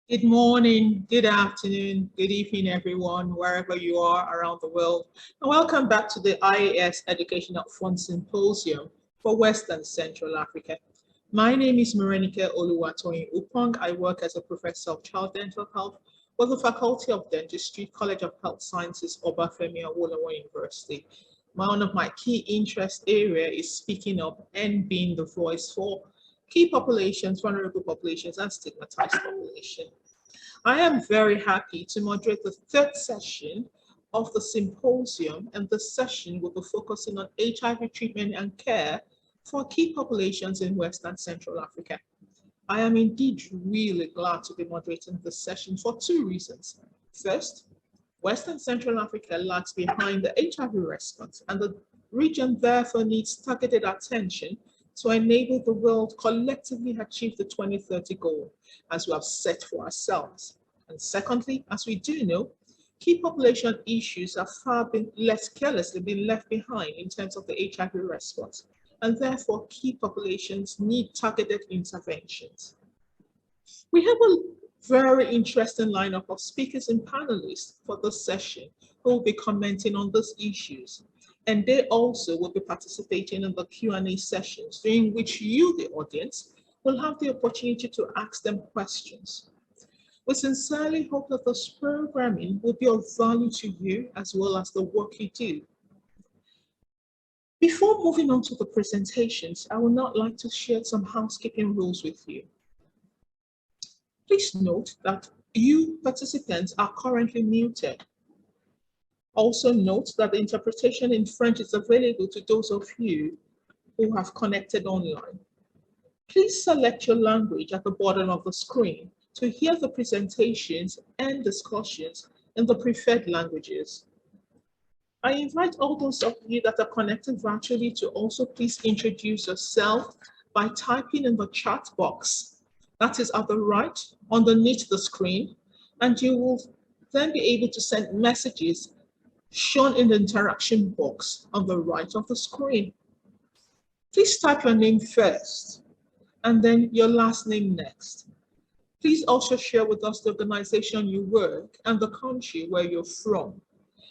Good morning, good afternoon, good evening, everyone, wherever you are around the world. And welcome back to the IAS Educational Fund Symposium for Western Central Africa. My name is Regina Oladukone. I work as a professor of child dental health with the Faculty of Dentistry, College of Health Sciences, Obafemi Awolowo University. One of my key interest area is speaking up and being the voice for key populations, vulnerable populations, and stigmatized populations. I am very happy to moderate the third session of the symposium, and this session will be focusing on HIV treatment and care for key populations in Western Central Africa. I am indeed really glad to be moderating this session for two reasons. First, Western Central Africa lags behind the HIV response, and the region therefore needs targeted attention to enable the world collectively achieve the 2030 goal as we have set for ourselves. And secondly, as we do know, key population issues are far been less carelessly been left behind in terms of the HIV response, and therefore key populations need targeted interventions. We have a very interesting lineup of speakers and panelists for this session who will be commenting on these issues. And they also will be participating in the Q&A sessions, during which you, the audience, will have the opportunity to ask them questions. We sincerely hope that this programming will be of value to you as well as the work you do. Before moving on to the presentations, I would not like to share some housekeeping rules with you. Please note that you participants are currently muted. Also note that the interpretation in French is available to those of you who have connected online. Please select your language at the bottom of the screen to hear the presentations and discussions in the preferred languages. I invite all those of you that are connected virtually to also please introduce yourself by typing in the chat box that is at the right underneath the screen, and you will then be able to send messages shown in the interaction box on the right of the screen. Please type your name first and then your last name next. Please also share with us the organization you work and the country where you're from.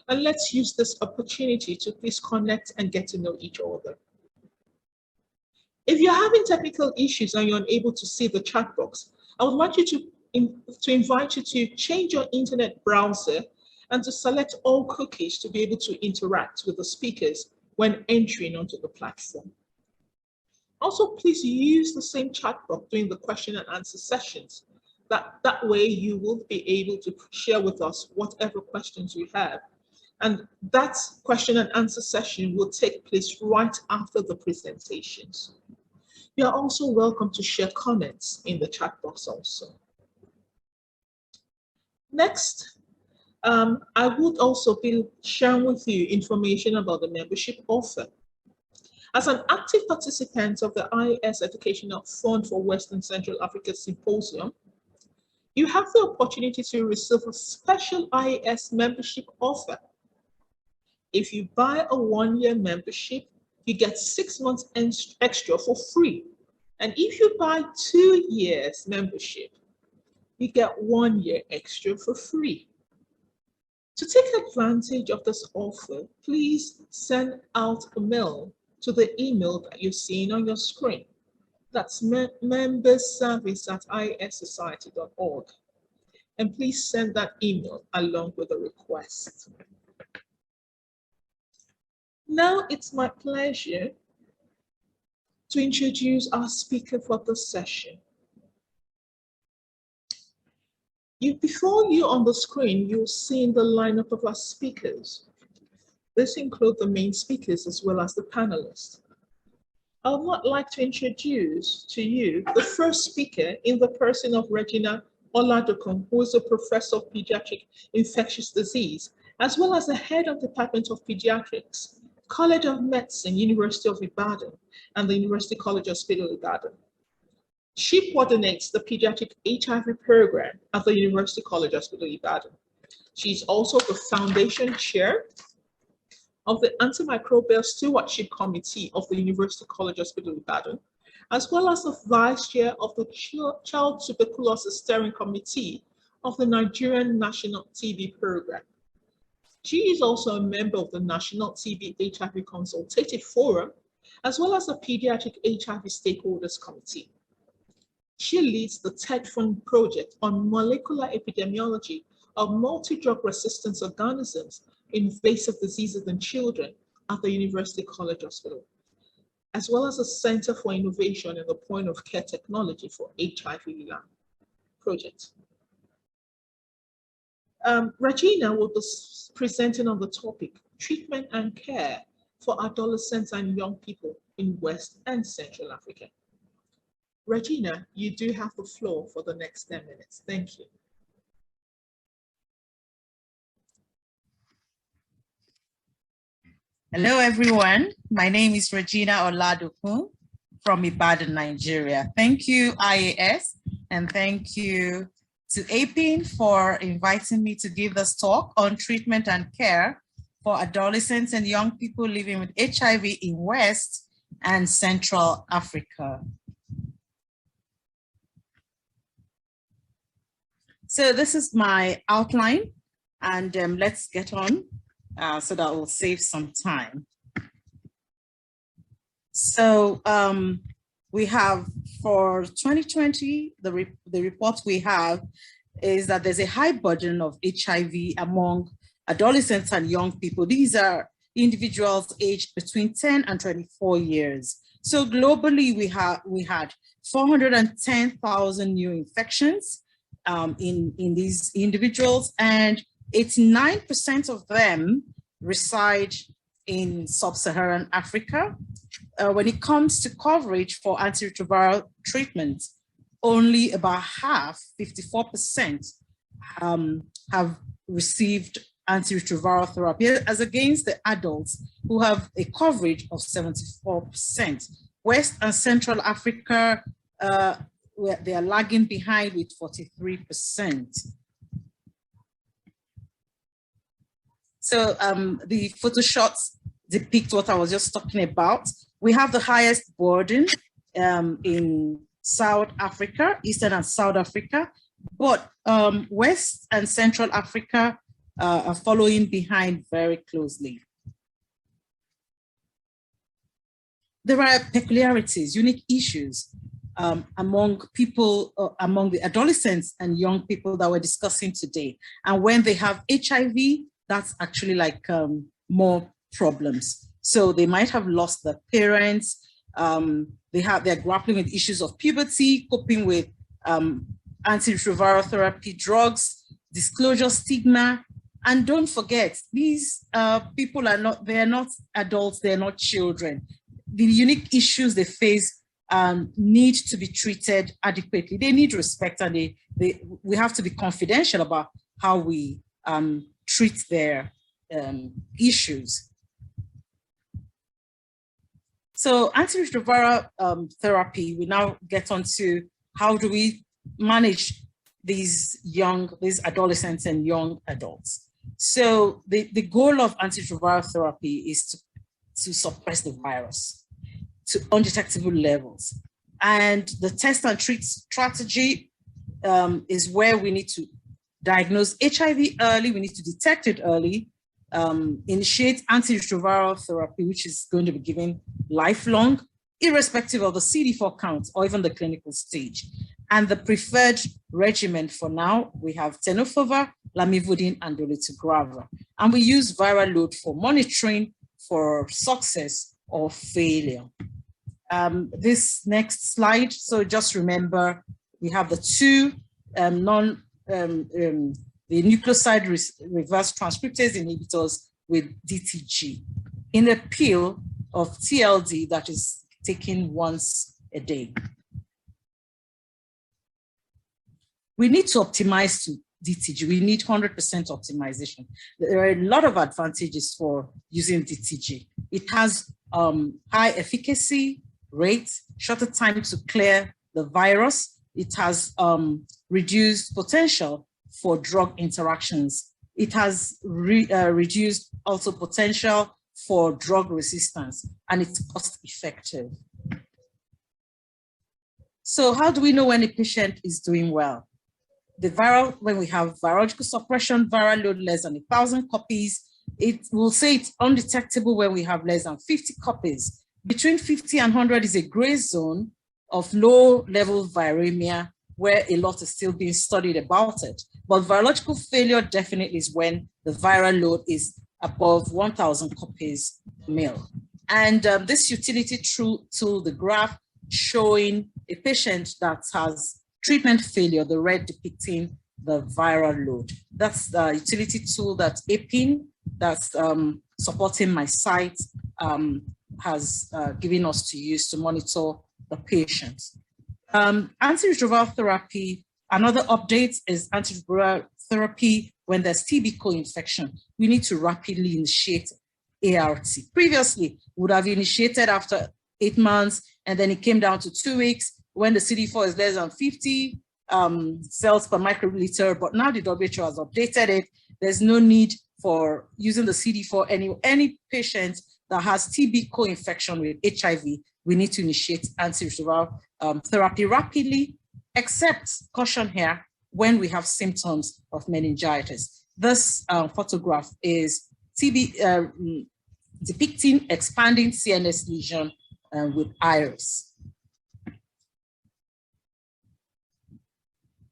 And let's use this opportunity to please connect and get to know each other. If you're having technical issues and you're unable to see the chat box, I would like you to invite you to change your internet browser and to select all cookies to be able to interact with the speakers when entering onto the platform. Also, please use the same chat box during the question and answer sessions. That way you will be able to share with us whatever questions you have. And that question and answer session will take place right after the presentations. You are also welcome to share comments in the chat box also. Next, I would also be sharing with you information about the membership offer. As an active participant of the IAS Educational Fund for Western Central Africa Symposium, you have the opportunity to receive a special IAS membership offer. If you buy a one-year membership, you get 6 months extra for free. And if you buy 2 years membership, you get 1 year extra for free. To take advantage of this offer, please send out a mail to the email that you're seeing on your screen. That's memberservice@iassociety.org. And please send that email along with a request. Now it's my pleasure to introduce our speaker for this session. Before you on the screen, you'll see the lineup of our speakers. This includes the main speakers as well as the panelists. I would like to introduce to you the first speaker in the person of Regina Oladukone, who is a professor of pediatric infectious disease, as well as the head of Department of Pediatrics, College of Medicine, University of Ibadan, and the University College Hospital Ibadan. She coordinates the pediatric HIV program at the University College Hospital Ibadan. She's also the foundation chair of the Antimicrobial Stewardship Committee of the University College Hospital Ibadan, as well as the vice chair of the Child Tuberculosis Steering Committee of the Nigerian National TB Program. She is also a member of the National TB HIV Consultative Forum, as well as the Pediatric HIV Stakeholders Committee. She leads the TED Fund project on molecular epidemiology of multi-drug resistance organisms, invasive diseases in children at the University College Hospital, as well as the Center for Innovation in the Point of Care Technology for HIV Lab project. Regina will be presenting on the topic, treatment and care for adolescents and young people in West and Central Africa. Regina, you do have the floor for the next 10 minutes. Thank you. Hello, everyone. My name is Regina Oladukone from Ibadan, Nigeria. Thank you, IAS, and thank you to APIN for inviting me to give this talk on treatment and care for adolescents and young people living with HIV in West and Central Africa. So this is my outline, and let's get on so that will save some time. So we have for 2020, the report we have is that there's a high burden of HIV among adolescents and young people. These are individuals aged between 10 and 24 years. So globally, we had 410,000 new infections in these individuals, and 89% of them reside in sub-Saharan Africa. When it comes to coverage for antiretroviral treatment, only about half, 54%, have received antiretroviral therapy, as against the adults who have a coverage of 74%. West and Central Africa, they are lagging behind with 43%. So the photo shots depict what I was just talking about. We have the highest burden in South Africa, Eastern and South Africa, but West and Central Africa are following behind very closely. There are peculiarities, unique issues among people, among the adolescents and young people that we're discussing today. And when they have HIV, that's actually like more problems. So they might have lost their parents. They're grappling with issues of puberty, coping with antiretroviral therapy drugs, disclosure stigma. And don't forget, these people they're not adults, they're not children. The unique issues they face need to be treated adequately. They need respect, and we have to be confidential about how we treat their issues. So antiretroviral therapy, we now get on to how do we manage these adolescents and young adults. So the goal of antiretroviral therapy is to suppress the virus to undetectable levels. And the test and treat strategy is where we need to diagnose HIV early, we need to detect it early, initiate antiretroviral therapy, which is going to be given lifelong, irrespective of the CD4 count or even the clinical stage. And the preferred regimen for now, we have tenofovir, lamivudine, and dolutegravir. And we use viral load for monitoring for success or failure. This next slide, so just remember, we have the two the nucleoside reverse transcriptase inhibitors with DTG in a pill of TLD that is taken once a day. We need to optimize to DTG. We need 100% optimization. There are a lot of advantages for using DTG. It has high efficacy rate, shorter time to clear the virus. It has reduced potential for drug interactions. It has reduced also potential for drug resistance, and it's cost effective. So how do we know when a patient is doing well? when we have virological suppression, viral load less than 1,000 copies, it will say it's undetectable when we have less than 50 copies. Between 50 and 100 is a gray zone of low-level viremia, where a lot is still being studied about it. But virological failure definitely is when the viral load is above 1,000 copies per mil. And this utility tool, the graph showing a patient that has treatment failure, the red depicting the viral load. That's the utility tool that APIN, that's supporting my site, has given us to use to monitor the patients. Antiretroviral therapy, another update is antiviral therapy when there's TB co-infection. We need to rapidly initiate ART. Previously, we would have initiated after 8 months, and then it came down to 2 weeks when the CD4 is less than 50 cells per microliter, but now the WHO has updated it. There's no need for using the CD4. Any patient that has TB co-infection with HIV, we need to initiate antiretroviral therapy rapidly, except caution here, when we have symptoms of meningitis. This photograph is TB depicting expanding CNS lesion with iris.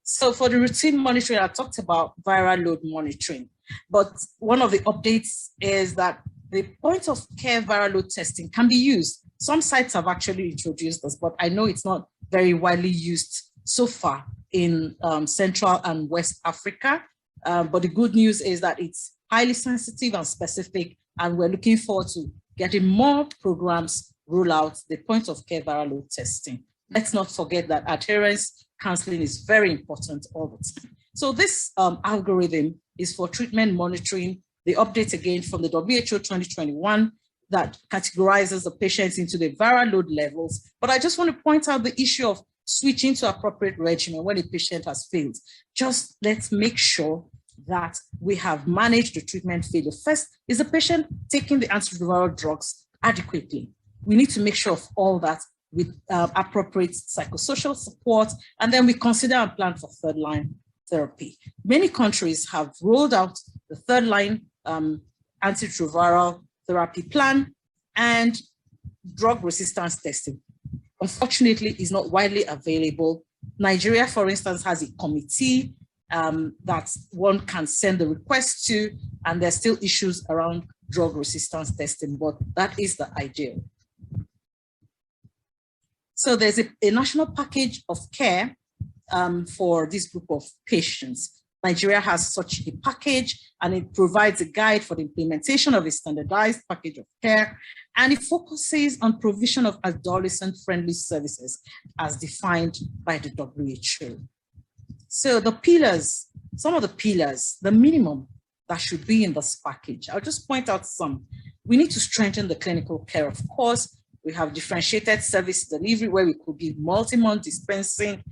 So for the routine monitoring, I talked about viral load monitoring, but one of the updates is that the point of care viral load testing can be used. Some sites have actually introduced this, but I know it's not very widely used so far in Central and West Africa. But the good news is that it's highly sensitive and specific, and we're looking forward to getting more programs roll out the point of care viral load testing. Let's not forget that adherence counseling is very important all the time. So this algorithm is for treatment monitoring. The update again from the WHO 2021 that categorizes the patients into the viral load levels. But I just want to point out the issue of switching to appropriate regimen when a patient has failed. Just let's make sure that we have managed the treatment failure. First, is the patient taking the antiviral drugs adequately? We need to make sure of all that with appropriate psychosocial support, and then we consider and plan for third-line therapy. Many countries have rolled out the third-line antiretroviral therapy plan and drug resistance testing. Unfortunately, is not widely available. Nigeria, for instance, has a committee that one can send the request to, and there's still issues around drug resistance testing, but that is the ideal. So there's a national package of care for this group of patients. Nigeria has such a package, and it provides a guide for the implementation of a standardized package of care, and it focuses on provision of adolescent-friendly services as defined by the WHO. So the pillars, some of the pillars, the minimum that should be in this package, I'll just point out some. We need to strengthen the clinical care, of course. We have differentiated service delivery where we could give multi-month dispensing.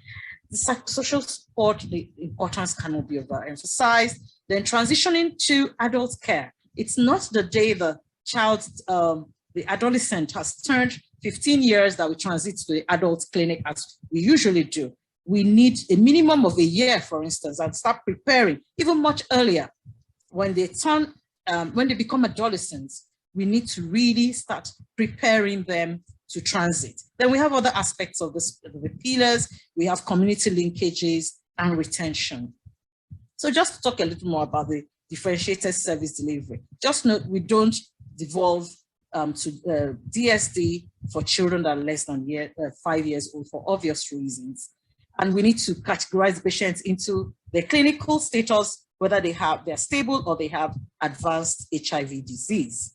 The psychosocial support, the importance cannot be overemphasized. Then transitioning to adult care. It's not the day the child, the adolescent has turned 15 years that we transit to the adult clinic as we usually do. We need a minimum of a year, for instance, and start preparing even much earlier. When they turn, when they become adolescents, we need to really start preparing them to transit. Then we have other aspects of this, the pillars. We have community linkages and retention. So just to talk a little more about the differentiated service delivery. Just note, we don't devolve to DSD for children that are less than 5 years old for obvious reasons. And we need to categorize patients into their clinical status, whether they're stable or they have advanced HIV disease.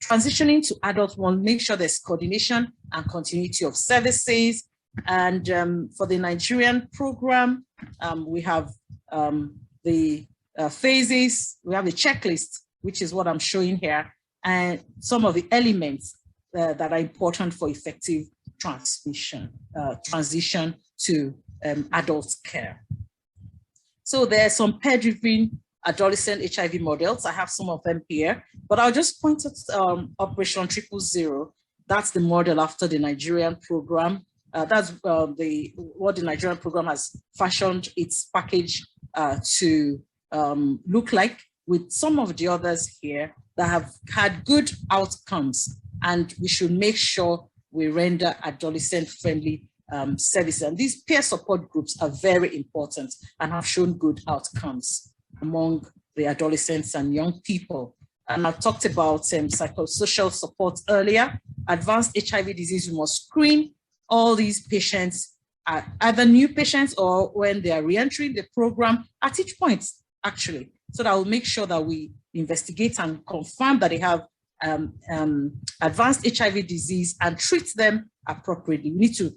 Transitioning to adult one, make sure there's coordination and continuity of services. And for the Nigerian program, we have the phases, we have a checklist, which is what I'm showing here, and some of the elements that are important for effective transition to adult care. So there are some pair-driven adolescent HIV models. I have some of them here, but I'll just point at Operation 000. That's the model after the Nigerian program. That's what the Nigerian program has fashioned its package to look like, with some of the others here that have had good outcomes. And we should make sure we render adolescent-friendly services. And these peer support groups are very important and have shown good outcomes among the adolescents and young people. And I talked about psychosocial support earlier. Advanced HIV disease, we must screen all these patients, either new patients or when they are re-entering the program at each point, actually. So that will make sure that we investigate and confirm that they have advanced HIV disease and treat them appropriately. We need to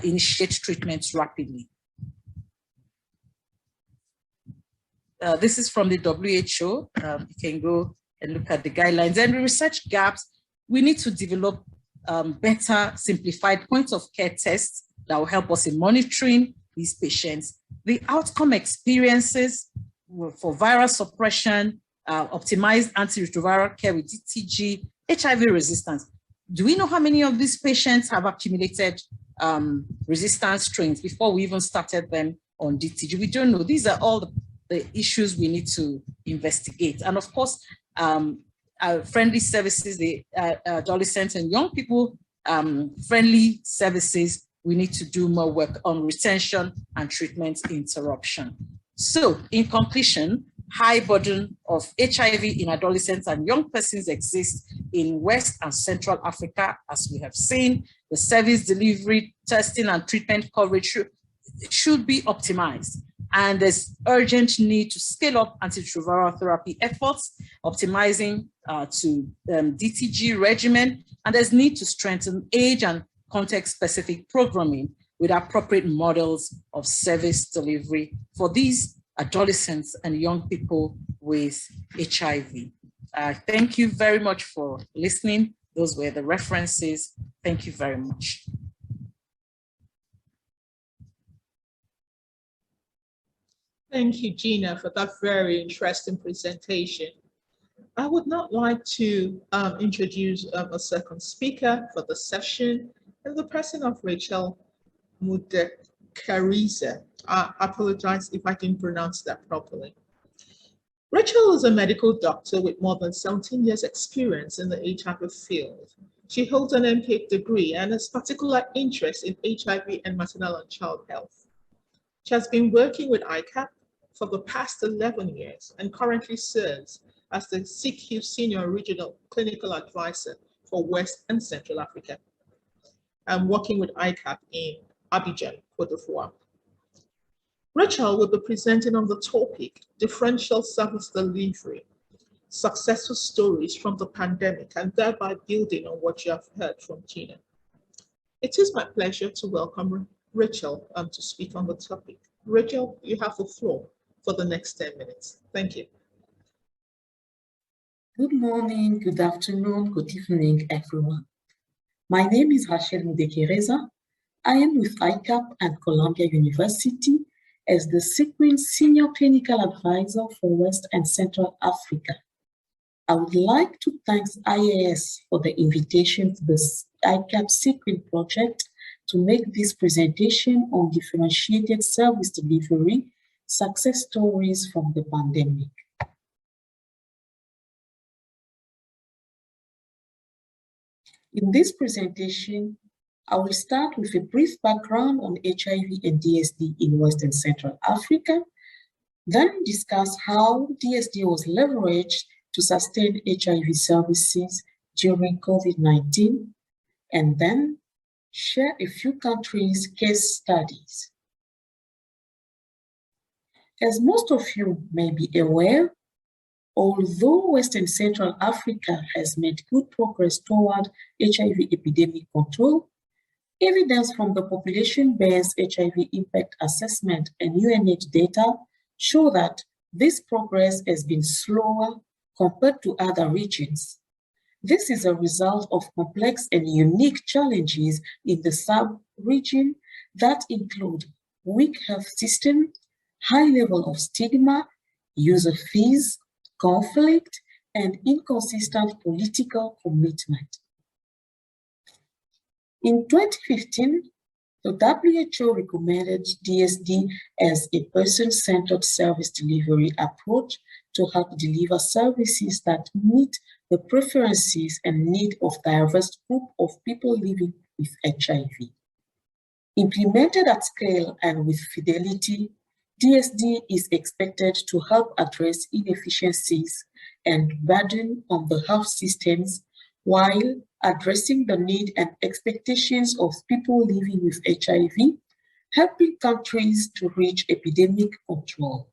initiate treatments rapidly. This is from the WHO. You can go and look at the guidelines. And the research gaps, we need to develop better simplified points of care tests that will help us in monitoring these patients. The outcome experiences for viral suppression, optimized antiretroviral care with DTG, HIV resistance. Do we know how many of these patients have accumulated resistance strains before we even started them on DTG? We don't know. These are all the issues we need to investigate. And of course, friendly services, the adolescents and young people friendly services, we need to do more work on retention and treatment interruption. So in conclusion, high burden of HIV in adolescents and young persons exists in West and Central Africa, as we have seen. The service delivery, testing and treatment coverage should be optimized. And there's urgent need to scale up antiviral therapy efforts, optimizing to DTG regimen, and there's need to strengthen age and context-specific programming with appropriate models of service delivery for these adolescents and young people with HIV. Thank you very much for listening. Those were the references. Thank you very much. Thank you, Gina, for that very interesting presentation. I would now like to introduce a second speaker for the session, and the person of Rachel Mudekariza. I apologize if I didn't pronounce that properly. Rachel is a medical doctor with more than 17 years experience in the HIV field. She holds an MPH degree and has particular interest in HIV and maternal and child health. She has been working with ICAP for the past 11 years and currently serves as the CQ Senior Regional Clinical Advisor for West and Central Africa. I'm working with ICAP in Abidjan, Cote d'Ivoire. Rachel will be presenting on the topic, differential service delivery, successful stories from the pandemic, and thereby building on what you have heard from Gina. It is my pleasure to welcome Rachel to speak on the topic. Rachel, you have the floor for the next 10 minutes. Thank you. Good morning, good afternoon, good evening, everyone. My name is Rachel Mudekariza. I am with ICAP and Columbia University as the CQ Senior Clinical Advisor for West and Central Africa. I would like to thank IAS for the invitation to the ICAP CQ project to make this presentation on differentiated service delivery, success stories from the pandemic. In this presentation, I will start with a brief background on HIV and DSD in West and Central Africa, then discuss how DSD was leveraged to sustain HIV services during COVID-19, and then share a few countries' case studies. As most of you may be aware, although West and Central Africa has made good progress toward HIV epidemic control, evidence from the population-based HIV impact assessment and UNH data show that this progress has been slower compared to other regions. This is a result of complex and unique challenges in the sub-region that include weak health system, high level of stigma, user fees, conflict, and inconsistent political commitment. In 2015, The WHO recommended DSD as a person-centered service delivery approach to help deliver services that meet the preferences and need of diverse group of people living with HIV. Implemented at scale and with fidelity, DSD is expected to help address inefficiencies and burden on the health systems while addressing the need and expectations of people living with HIV, helping countries to reach epidemic control.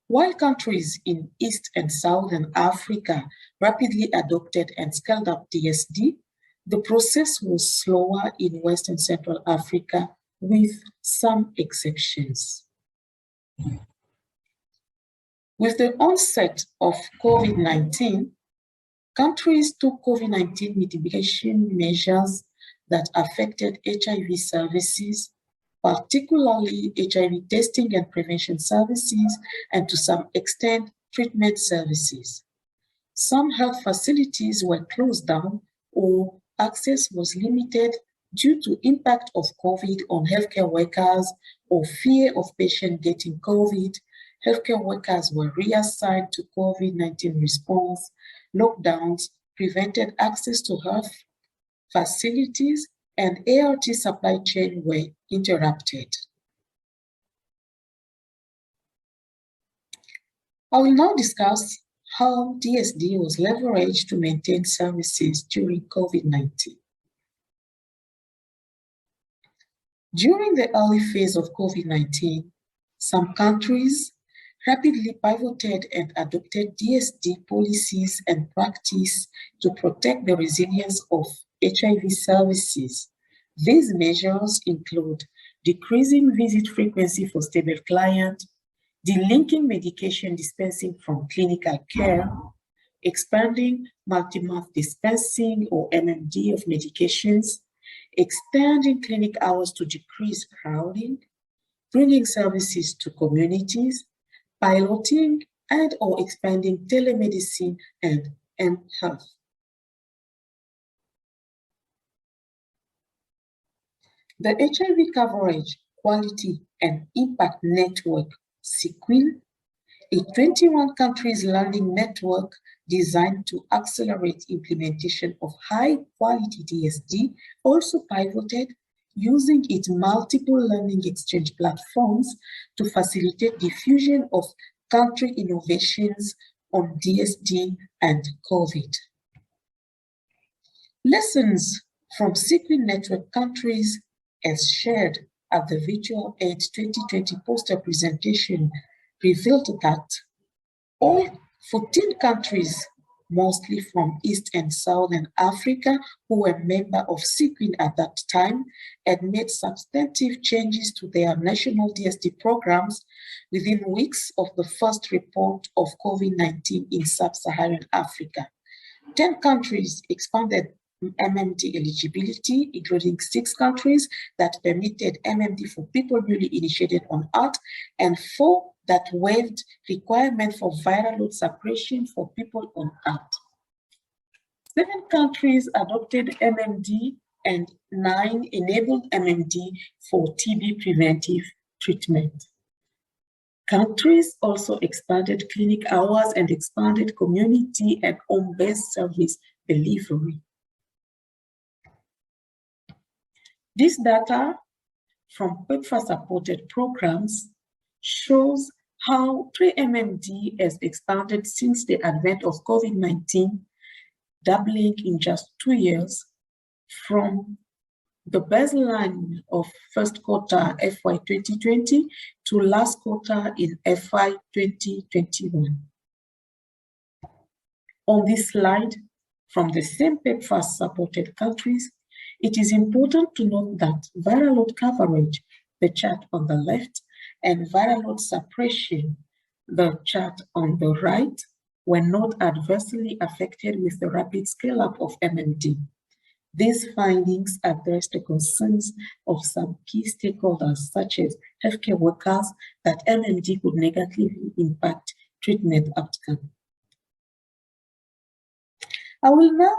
While countries in East and Southern Africa rapidly adopted and scaled up DSD, the process was slower in West and Central Africa, with some exceptions. With the onset of COVID-19, countries took COVID-19 mitigation measures that affected HIV services, particularly HIV testing and prevention services, and to some extent, treatment services. Some health facilities were closed down or access was limited due to impact of COVID on healthcare workers or fear of patients getting COVID. Healthcare workers were reassigned to COVID-19 response. Lockdowns prevented access to health facilities, and ART supply chain were interrupted. I will now discuss how DSD was leveraged to maintain services during COVID-19. During the early phase of COVID-19, some countries rapidly pivoted and adopted DSD policies and practice to protect the resilience of HIV services. These measures include decreasing visit frequency for stable clients, delinking medication dispensing from clinical care, expanding multi-month dispensing or MMD of medications, extending clinic hours to decrease crowding, bringing services to communities, piloting and or expanding telemedicine and mHealth. The HIV Coverage, Quality and Impact Network, SIQUIN, a 21 countries learning network designed to accelerate implementation of high-quality DSD, also pivoted using its multiple learning exchange platforms to facilitate diffusion of country innovations on DSD and COVID. Lessons from SIQUIN network countries as shared at the Virtual AIDS 2020 poster presentation revealed that all 14 countries, mostly from East and Southern Africa, who were members of SIQUIN at that time, had made substantive changes to their national DSD programs within weeks of the first report of COVID-19 in sub-Saharan Africa. 10 countries expanded MMD eligibility, including 6 countries that permitted MMD for people newly initiated on ART, and 4 that waived requirement for viral load suppression for people on ART. 7 countries adopted MMD and 9 enabled MMD for TB preventive treatment. Countries also expanded clinic hours and expanded community and home-based service delivery. This data from PEPFAR-supported programs shows how pre-MMD has expanded since the advent of COVID-19, doubling in just 2 years from the baseline of first quarter FY 2020 to last quarter in FY 2021. On this slide, from the same PEPFAR-supported countries, it is important to note that viral load coverage, the chart on the left, and viral load suppression, the chart on the right, were not adversely affected with the rapid scale-up of MMD. These findings address the concerns of some key stakeholders, such as healthcare workers, that MMD could negatively impact treatment outcome. I will now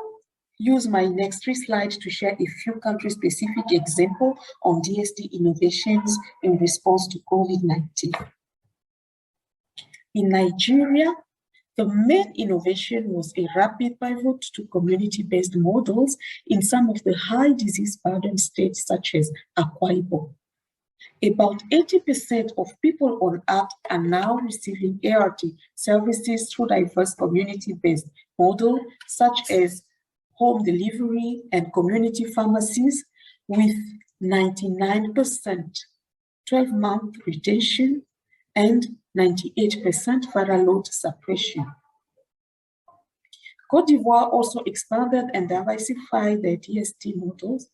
use my next 3 slides to share a few country-specific examples on DST innovations in response to COVID-19. In Nigeria, the main innovation was a rapid pivot to community-based models in some of the high disease burden states such as Akwa Ibom. About 80% of people on Earth are now receiving ART services through diverse community-based models such as home delivery and community pharmacies with 99% 12-month retention and 98% viral load suppression. Côte d'Ivoire also expanded and diversified their DST models.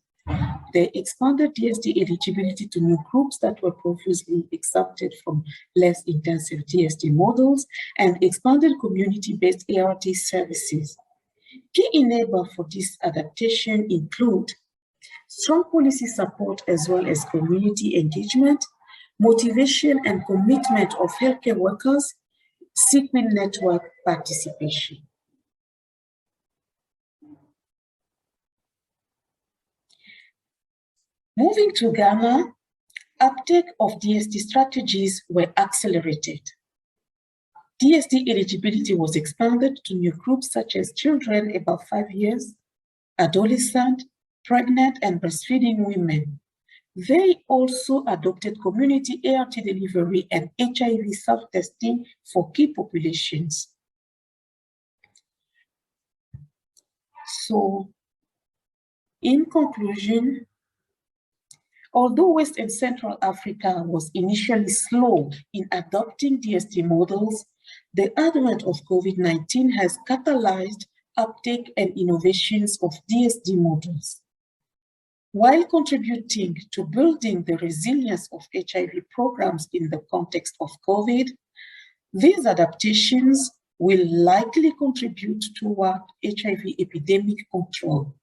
They expanded DST eligibility to new groups that were previously exempted from less intensive DST models and expanded community-based ART services. Key enablers for this adaptation include strong policy support as well as community engagement, motivation and commitment of healthcare workers, sequin network participation. Moving to Ghana, uptake of DST strategies were accelerated. DST eligibility was expanded to new groups such as children above 5 years, adolescent, pregnant, and breastfeeding women. They also adopted community ART delivery and HIV self-testing for key populations. So, in conclusion, although West and Central Africa was initially slow in adopting DST models, the advent of COVID-19 has catalyzed uptake and innovations of DST models. While contributing to building the resilience of HIV programs in the context of COVID, these adaptations will likely contribute toward HIV epidemic control.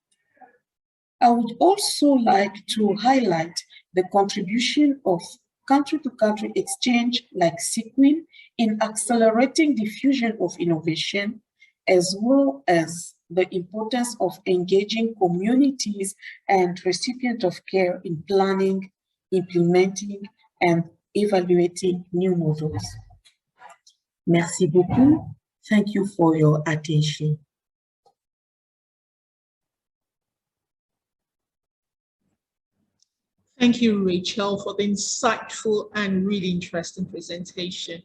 I would also like to highlight the contribution of country-to-country exchange like sequin in accelerating diffusion of innovation, as well as the importance of engaging communities and recipients of care in planning, implementing, and evaluating new models. Merci beaucoup. Thank you for your attention. Thank you, Rachel, for the insightful and really interesting presentation.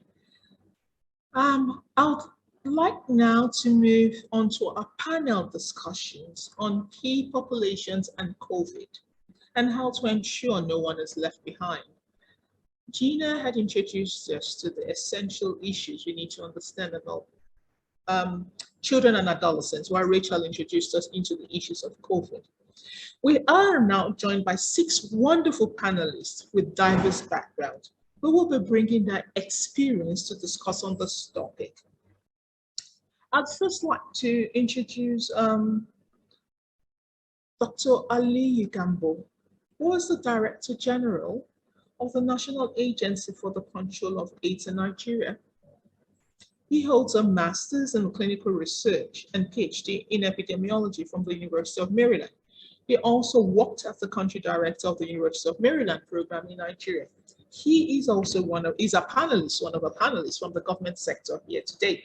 I'd like now to move on to our panel discussions on key populations and COVID and how to ensure no one is left behind. Gina had introduced us to the essential issues we need to understand about children and adolescents, while Rachel introduced us into the issues of COVID. We are now joined by 6 wonderful panelists with diverse backgrounds who will be bringing their experience to discuss on this topic. I'd first like to introduce Dr. Ali Gambo, who is the Director General of the National Agency for the Control of AIDS in Nigeria. He holds a Master's in Clinical Research and PhD in Epidemiology from the University of Maryland. He also worked as the Country Director of the University of Maryland program in Nigeria. He is also one of a panelist from the government sector here today.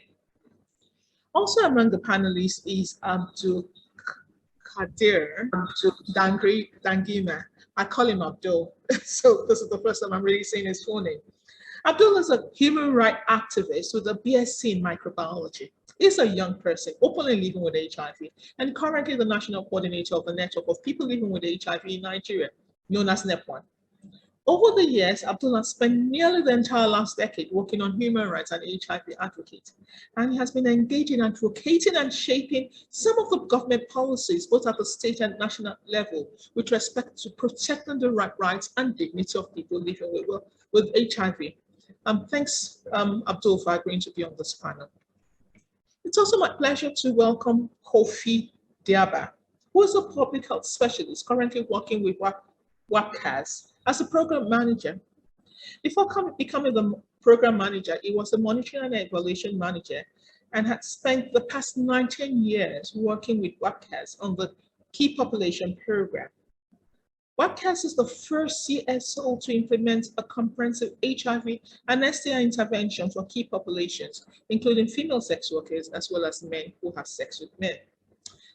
Also among the panelists is Abdul Kadir Dangima. I call him Abdul, so this is the first time I'm really saying his full name. Abdul is a human rights activist with a BSc in microbiology. He's a young person openly living with HIV and currently the national coordinator of the network of people living with HIV in Nigeria, known as NEP1. Over the years, Abdul has spent nearly the entire last decade working on human rights and HIV advocates, and he has been engaged in advocating and shaping some of the government policies, both at the state and national level, with respect to protecting the rights and dignity of people living with HIV. Thanks, Abdul, for agreeing to be on this panel. It's also my pleasure to welcome Kofi Diaba, who is a public health specialist currently working with WAPCAS as a program manager. Before becoming the program manager, he was a monitoring and evaluation manager and had spent the past 19 years working with WAPCAS on the Key Population Program. WAPCAS is the first CSO to implement a comprehensive HIV and STI intervention for key populations, including female sex workers as well as men who have sex with men.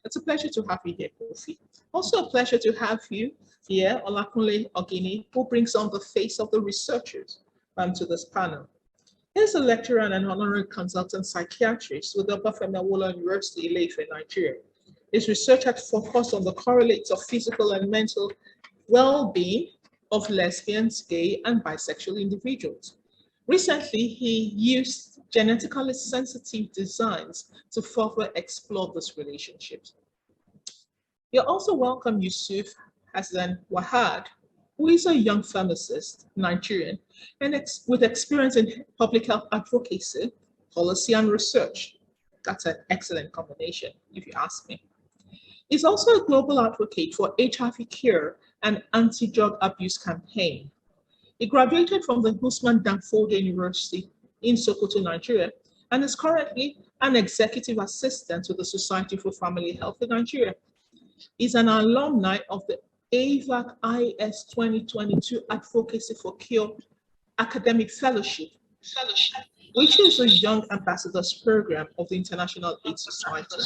It's a pleasure to have you here, Kofi. Also a pleasure to have you here, Olakunle Ogini, who brings on the face of the researchers to this panel. He's a lecturer and an honorary consultant psychiatrist with the Obafemi Awolowo University, Ile-Ife, Nigeria. His research has focused on the correlates of physical and mental well-being of lesbians, gay, and bisexual individuals. Recently, he used genetically sensitive designs to further explore this relationship. You also welcome Yusuf Hassan Wahad, who is a young pharmacist, Nigerian, and with experience in public health advocacy, policy, and research. That's an excellent combination, if you ask me. He's also a global advocate for HIV cure and anti-drug abuse campaign. He graduated from the Usman Danfodio University in Sokoto, Nigeria, and is currently an executive assistant to the Society for Family Health in Nigeria. He's an alumni of the AVAC IS 2022 Advocacy for Cure Academic Fellowship, which is a Young Ambassadors Program of the International AIDS Society.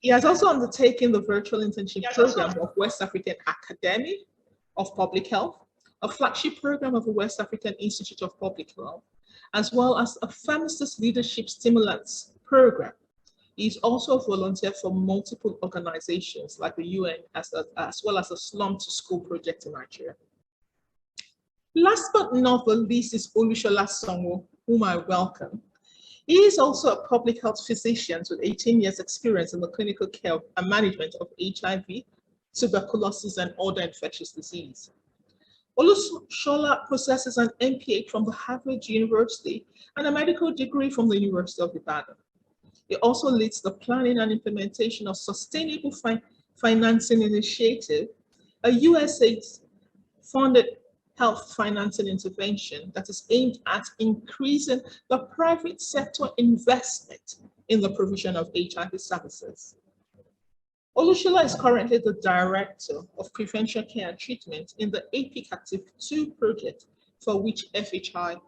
He has also undertaken the virtual internship program of West African Academy of Public Health, a flagship program of the West African Institute of Public Health, as well as a pharmacist leadership stimulants program. He's also a volunteer for multiple organizations like the UN, as well as a Slum to School project in Nigeria. Last but not the least is Olushola Sanwo, whom I welcome. He is also a public health physician with 18 years experience in the clinical care and management of HIV, tuberculosis, and other infectious disease. Olushola possesses an MPH from the Harvard University and a medical degree from the University of Ibadan. He also leads the planning and implementation of Sustainable Financing Initiative, a USAID-funded health financing intervention that is aimed at increasing the private sector investment in the provision of HIV services. Olushola is currently the Director of Prevention Care and Treatment in the APIC Active 2 project, for which FHI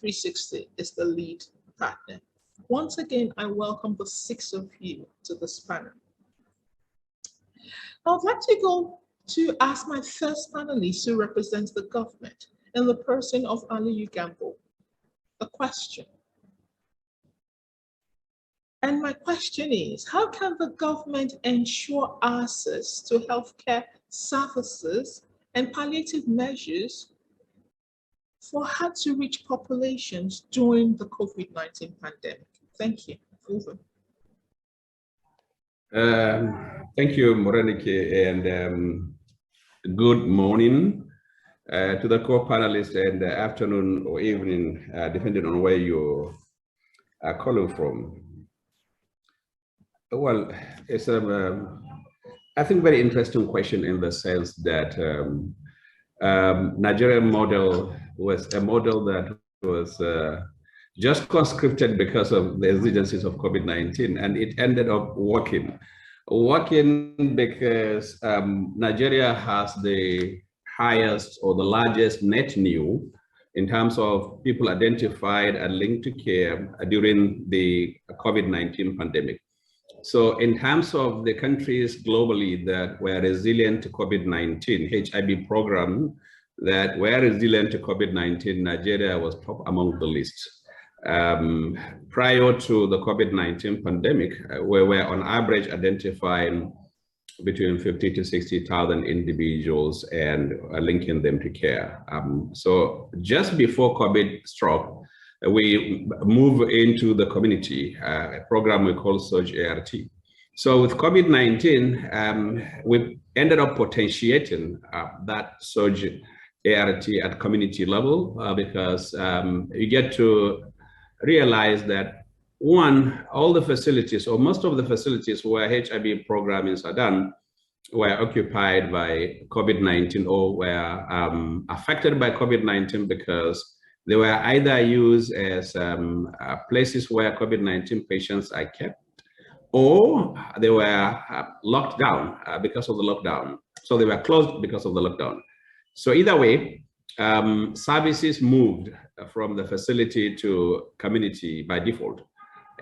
360 is the lead partner. Once again, I welcome the 6 of you to this panel. I would like to go to ask my first panelist who represents the government in the person of Aliyu Gambo a question. And my question is, how can the government ensure access to healthcare services and palliative measures for hard-to-reach populations during the COVID-19 pandemic? Thank you. Over. Thank you, Morenike, and good morning to the co-panelists, and afternoon or evening, depending on where you are calling from. Well, it's I think very interesting question in the sense that Nigerian model was a model that was just conscripted because of the exigencies of COVID-19, and it ended up working because Nigeria has the highest or the largest net new in terms of people identified and linked to care during the COVID-19 pandemic. So in terms of the countries globally that were resilient to COVID-19, HIV program that were resilient to COVID-19, Nigeria was top among the list. Prior to the COVID-19 pandemic, we were on average identifying between 50 to 60,000 individuals and linking them to care. So just before COVID struck, we move into the community, a program we call Surge ART. So with COVID-19, we ended up potentiating that Surge ART at community level because you get to realize that one, all the facilities or most of the facilities where HIV programmings are done were occupied by COVID-19 or were affected by COVID-19 because They were either used as places where COVID-19 patients are kept, or they were locked down because of the lockdown. So they were closed because of the lockdown. So either way, services moved from the facility to community by default.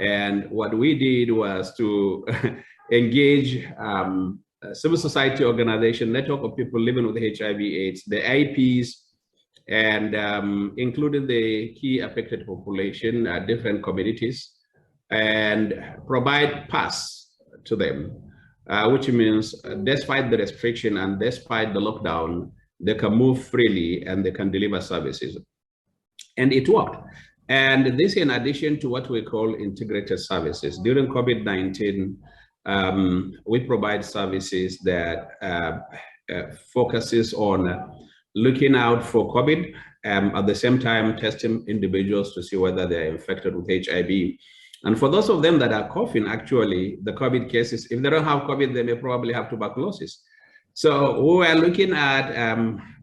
And what we did was to engage civil society organization, network of people living with HIV/AIDS, the IPs, and included the key affected population, different communities, and provide pass to them, which means despite the restriction and despite the lockdown, they can move freely and they can deliver services. And it worked. And this in addition to what we call integrated services. During COVID-19, we provide services that focuses on looking out for COVID, at the same time testing individuals to see whether they're infected with HIV. And for those of them that are coughing, actually, the COVID cases, if they don't have COVID, they may probably have tuberculosis. So we were looking at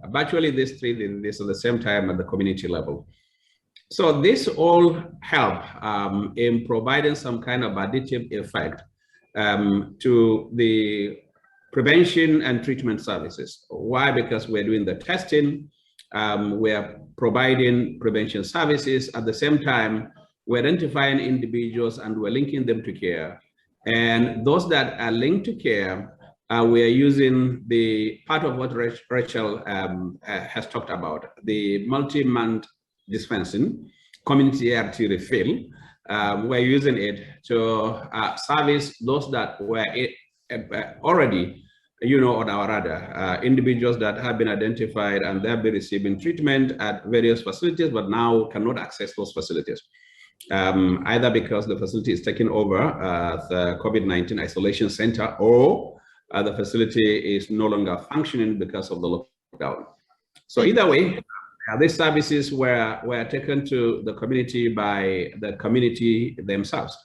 virtually these three diseases at the same time at the community level. So this all help in providing some kind of additive effect to the prevention and treatment services. Why? Because we're doing the testing, we're providing prevention services. At the same time, we're identifying individuals and we're linking them to care. And those that are linked to care, we are using the part of what Rachel has talked about, the multi-month dispensing, community ART refill. We're using it to service those that were already, on our radar, individuals that have been identified and they have been receiving treatment at various facilities, but now cannot access those facilities, either because the facility is taken over the COVID-19 isolation center, or the facility is no longer functioning because of the lockdown. So either way, these services were taken to the community by the community themselves.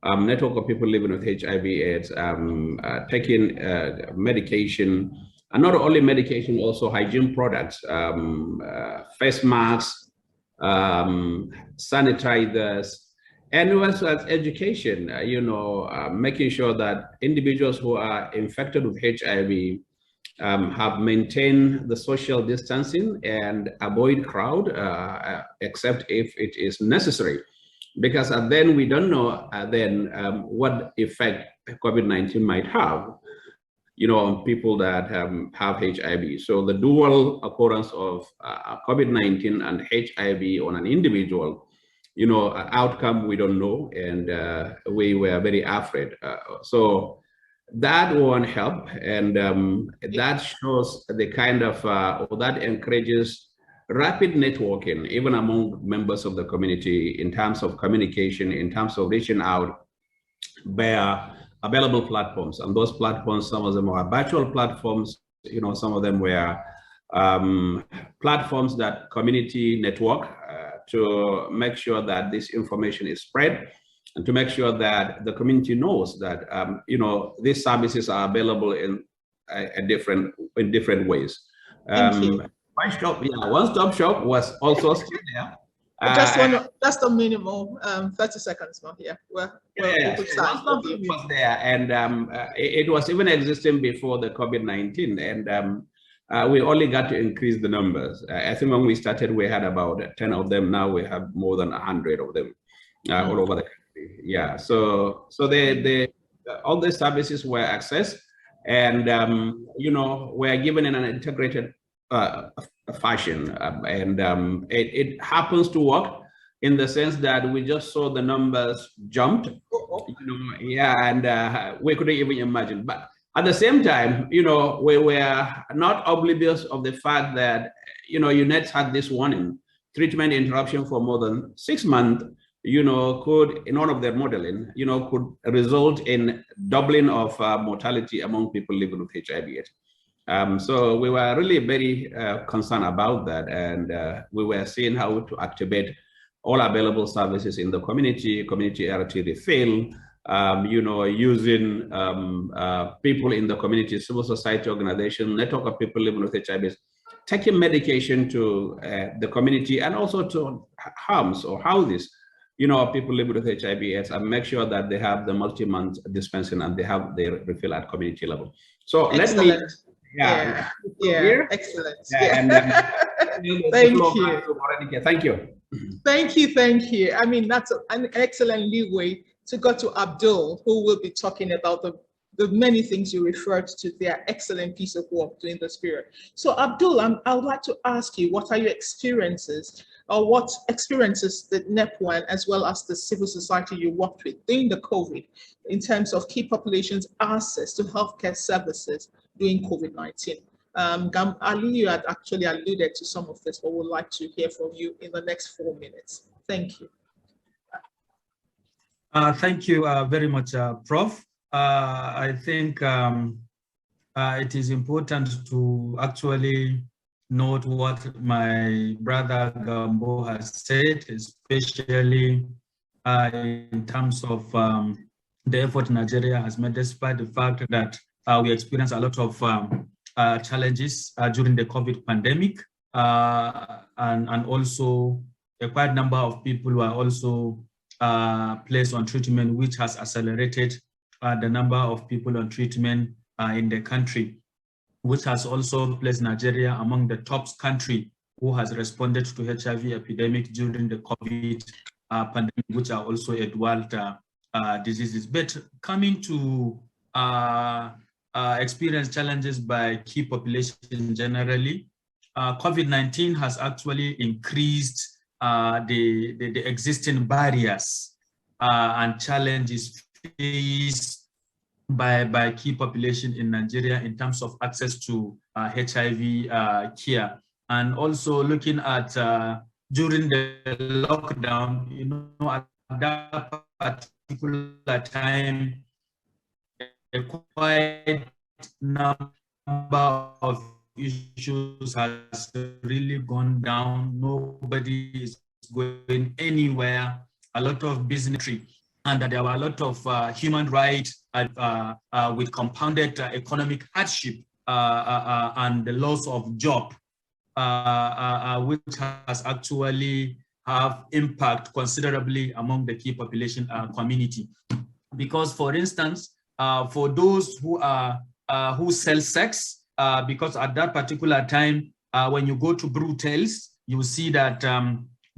Network of people living with HIV/AIDS, taking medication, and not only medication, also hygiene products, face masks, sanitizers, and also as education, making sure that individuals who are infected with HIV have maintained the social distancing and avoid crowd, except if it is necessary. Because then we don't know what effect COVID-19 might have, on people that have HIV. So the dual occurrence of COVID-19 and HIV on an individual, outcome we don't know, and we were very afraid. So that won't help, and that shows the kind of, that encourages rapid networking, even among members of the community, in terms of communication, in terms of reaching out via available platforms. And those platforms, some of them are virtual platforms, some of them were platforms that community network to make sure that this information is spread, and to make sure that the community knows that these services are available in different ways. One-stop shop was also still there. Just a minimum 30 seconds more here. One-stop shop was there, and it was even existing before the COVID-19, and we only got to increase the numbers. I think when we started, we had about 10 of them. Now we have more than 100 of them all over the country. Yeah, so all the services were accessed, and were given in an integrated fashion, and it happens to work in the sense that we just saw the numbers jumped, and we couldn't even imagine. But at the same time, we were not oblivious of the fact that UNED had this warning: treatment interruption for more than 6 months, could, in one of their modeling, could result in doubling of mortality among people living with HIV/AIDS. So we were really very concerned about that, and we were seeing how to activate all available services in the community ART refill, using people in the community, civil society organization, network of people living with HIV, taking medication to the community and also to homes or houses, people living with HIV/AIDS, and make sure that they have the multi-month dispensing and they have their refill at community level. So excellent. let me, excellent. And thank you. Thank you. Thank you. I mean, that's an excellent leeway to go to Abdul, who will be talking about the many things you referred to, their excellent piece of work during this period. So Abdul, I would like to ask you, what are your experiences, or what experiences did NEPWAN as well as the civil society you worked with during the COVID in terms of key populations' access to healthcare services during COVID-19? Ali, you had actually alluded to some of this, but would like to hear from you in the next 4 minutes. Thank you. Thank you very much, Prof. I think it is important to actually note what my brother Gambo has said, especially in terms of the effort Nigeria has made, despite the fact that we experienced a lot of challenges during the COVID pandemic, and also a quite number of people were also placed on treatment, which has accelerated the number of people on treatment in the country, which has also placed Nigeria among the top country who has responded to HIV epidemic during the COVID pandemic, which are also a dual diseases. But coming to experience challenges by key population generally, COVID-19 has actually increased the existing barriers and challenges faced by key population in Nigeria in terms of access to HIV care. And also looking at during the lockdown, at that particular time, a quite number of issues has really gone down. Nobody is going anywhere. A lot of business, and there were a lot of human rights with compounded economic hardship and the loss of job, which has actually have impact considerably among the key population community. Because, for instance, for those who sell sex, because at that particular time, when you go to brothels, you see that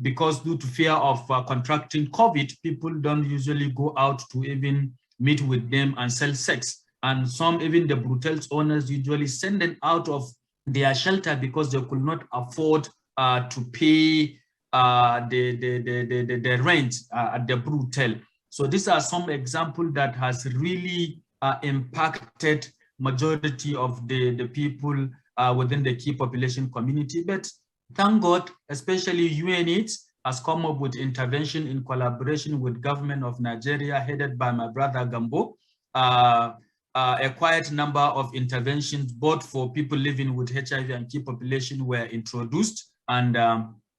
because due to fear of contracting COVID, people don't usually go out to even meet with them and sell sex. And some, even the brothels owners, usually send them out of their shelter because they could not afford to pay the rent at the brothel. So these are some examples that has really impacted majority of the people within the key population community. But thank God, especially UNAIDS has come up with intervention in collaboration with government of Nigeria, headed by my brother Gambo. A quiet number of interventions, both for people living with HIV and key population, were introduced, and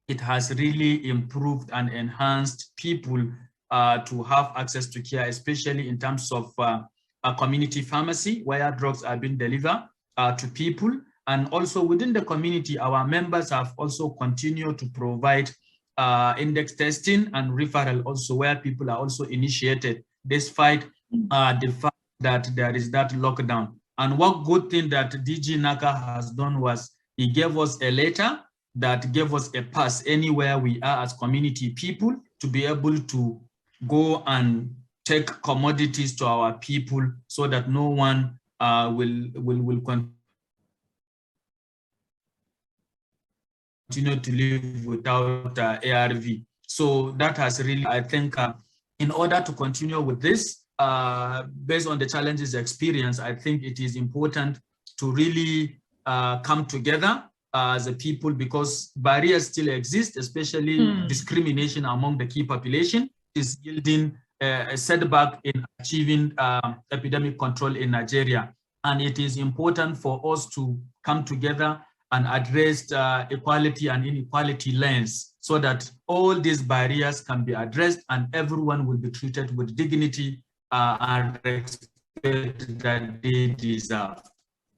it has really improved and enhanced people to have access to care, especially in terms of a community pharmacy where drugs are being delivered to people. And also within the community, our members have also continued to provide index testing and referral also, where people are also initiated despite the fact that there is that lockdown. And what good thing that DG Naka has done was he gave us a letter that gave us a pass anywhere we are as community people to be able to go and take commodities to our people so that no one will continue to live without ARV. So that has really, I think, in order to continue with this, based on the challenges experienced, I think it is important to really come together as a people, because barriers still exist, especially discrimination among the key population is yielding a setback in achieving epidemic control in Nigeria. And it is important for us to come together and address equality and inequality lens so that all these barriers can be addressed and everyone will be treated with dignity and respect that they deserve.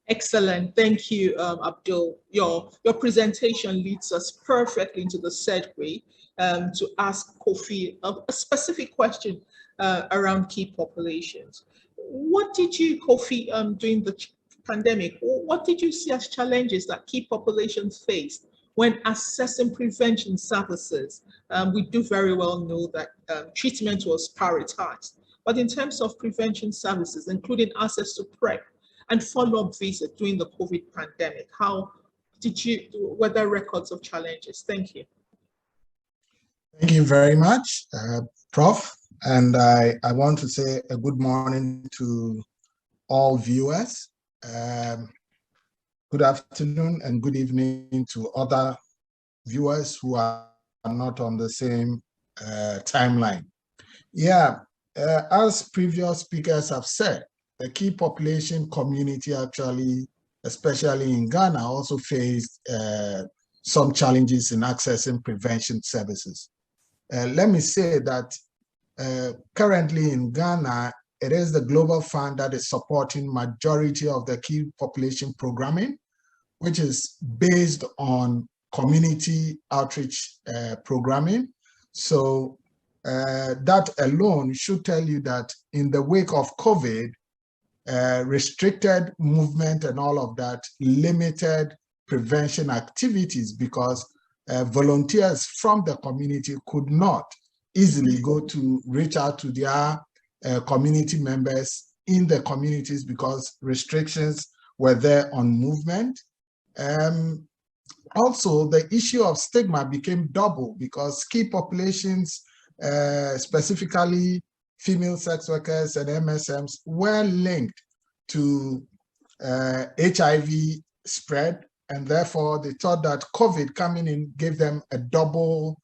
Excellent. Thank you, Abdul. Your presentation leads us perfectly into the segue to ask Kofi a specific question around key populations. What did you, Kofi, during the pandemic, what did you see as challenges that key populations faced when assessing prevention services? We do very well know that treatment was prioritized, but in terms of prevention services, including access to PrEP, and follow-up visit during the COVID pandemic, were there records of challenges? Thank you. Thank you very much, Prof. And I want to say a good morning to all viewers. Good afternoon and good evening to other viewers who are not on the same timeline. Yeah, as previous speakers have said, the key population community actually, especially in Ghana, also faced some challenges in accessing prevention services. Let me say that currently in Ghana, it is the Global Fund that is supporting majority of the key population programming, which is based on community outreach programming. So that alone should tell you that in the wake of COVID, restricted movement and all of that limited prevention activities because volunteers from the community could not easily go to reach out to their community members in the communities because restrictions were there on movement. Also, the issue of stigma became double because key populations, specifically female sex workers and MSMs, were linked to HIV spread, and therefore they thought that COVID coming in gave them a double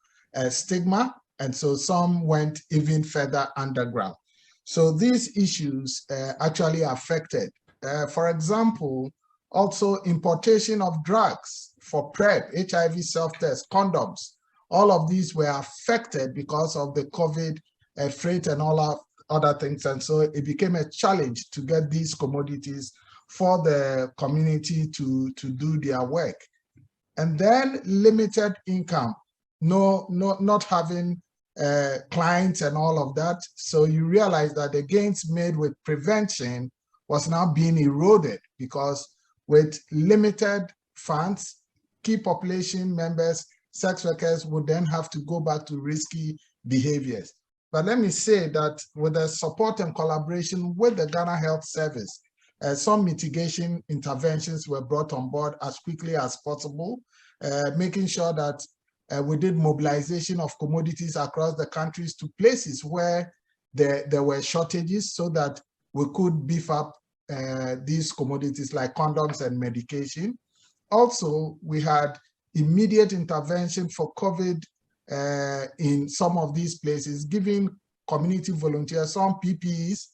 stigma, and so some went even further underground. So these issues actually affected, for example, also importation of drugs for PrEP, HIV self-test, condoms. All of these were affected because of the COVID freight and all other things. And so it became a challenge to get these commodities for the community to do their work. And then limited income, not having clients and all of that. So you realize that the gains made with prevention was now being eroded because with limited funds, key population members, sex workers would then have to go back to risky behaviors. But let me say that with the support and collaboration with the Ghana Health Service, some mitigation interventions were brought on board as quickly as possible, making sure that we did mobilization of commodities across the countries to places where there were shortages so that we could beef up these commodities like condoms and medication. Also, we had immediate intervention for COVID in some of these places, giving community volunteers some PPEs,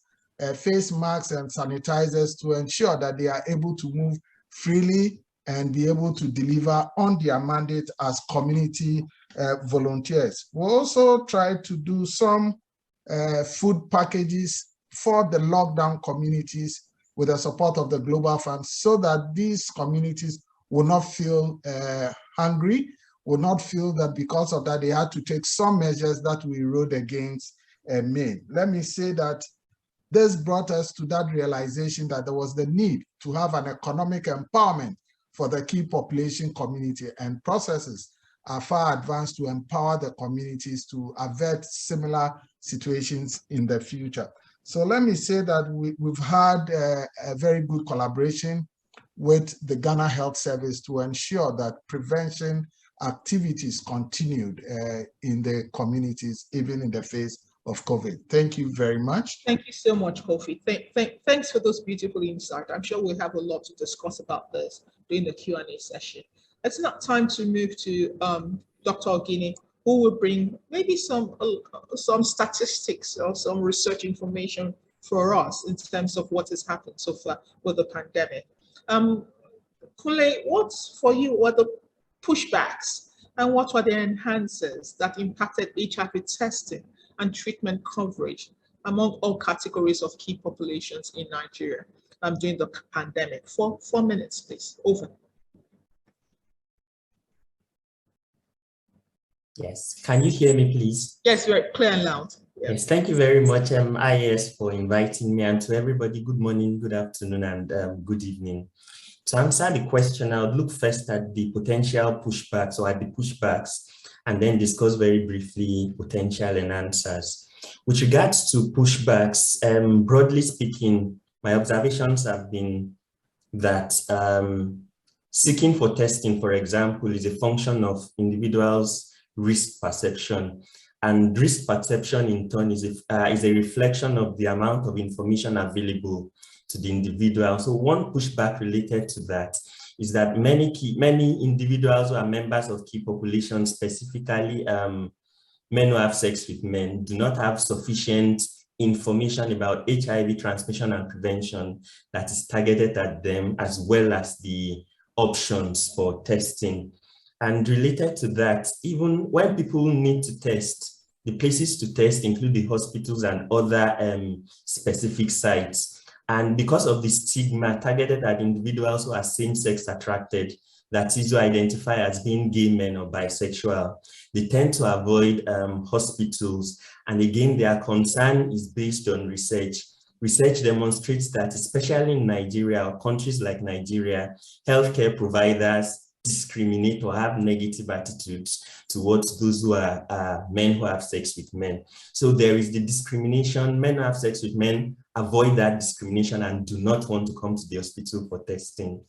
face masks and sanitizers to ensure that they are able to move freely and be able to deliver on their mandate as community volunteers. We also tried to do some food packages for the lockdown communities with the support of the Global Fund so that these communities will not feel hungry, will not feel that because of that they had to take some measures that we rode against May. Let me say that this brought us to that realization that there was the need to have an economic empowerment for the key population community, and processes are far advanced to empower the communities to avert similar situations in the future. So let me say that we've had a very good collaboration with the Ghana Health Service to ensure that prevention activities continued in the communities, even in the face of COVID. Thank you very much. Thank you so much, Kofi. Thanks for those beautiful insights. I'm sure we'll have a lot to discuss about this during the Q&A session. It's now time to move to Dr. Ogini, who will bring maybe some statistics or some research information for us in terms of what has happened so far with the pandemic. Kule, what for you were the pushbacks and what were the enhancers that impacted HIV testing and treatment coverage among all categories of key populations in Nigeria? during the pandemic. 4 minutes, please. Over. Yes. Can you hear me, please? Yes, you're clear and loud. Yeah. Yes, thank you very much, IAS, for inviting me, and to everybody, good morning, good afternoon, and good evening. To answer the question, I would look first at the potential pushbacks or at the pushbacks, and then discuss very briefly potential and answers. With regards to pushbacks, broadly speaking, my observations have been that seeking for testing, for example, is a function of individuals' risk perception. And risk perception in turn is a reflection of the amount of information available to the individual. So one pushback related to that is that many individuals who are members of key populations, specifically men who have sex with men, do not have sufficient information about HIV transmission and prevention that is targeted at them, as well as the options for testing. And related to that, even when people need to test, the places to test include the hospitals and other specific sites. And because of the stigma targeted at individuals who are same-sex attracted, that is, who identify as being gay men or bisexual, they tend to avoid hospitals. And again, their concern is based on research. Research demonstrates that, especially in Nigeria or countries like Nigeria, healthcare providers discriminate or have negative attitudes towards those who are men who have sex with men. So there is the discrimination. Men who have sex with men avoid that discrimination and do not want to come to the hospital for testing.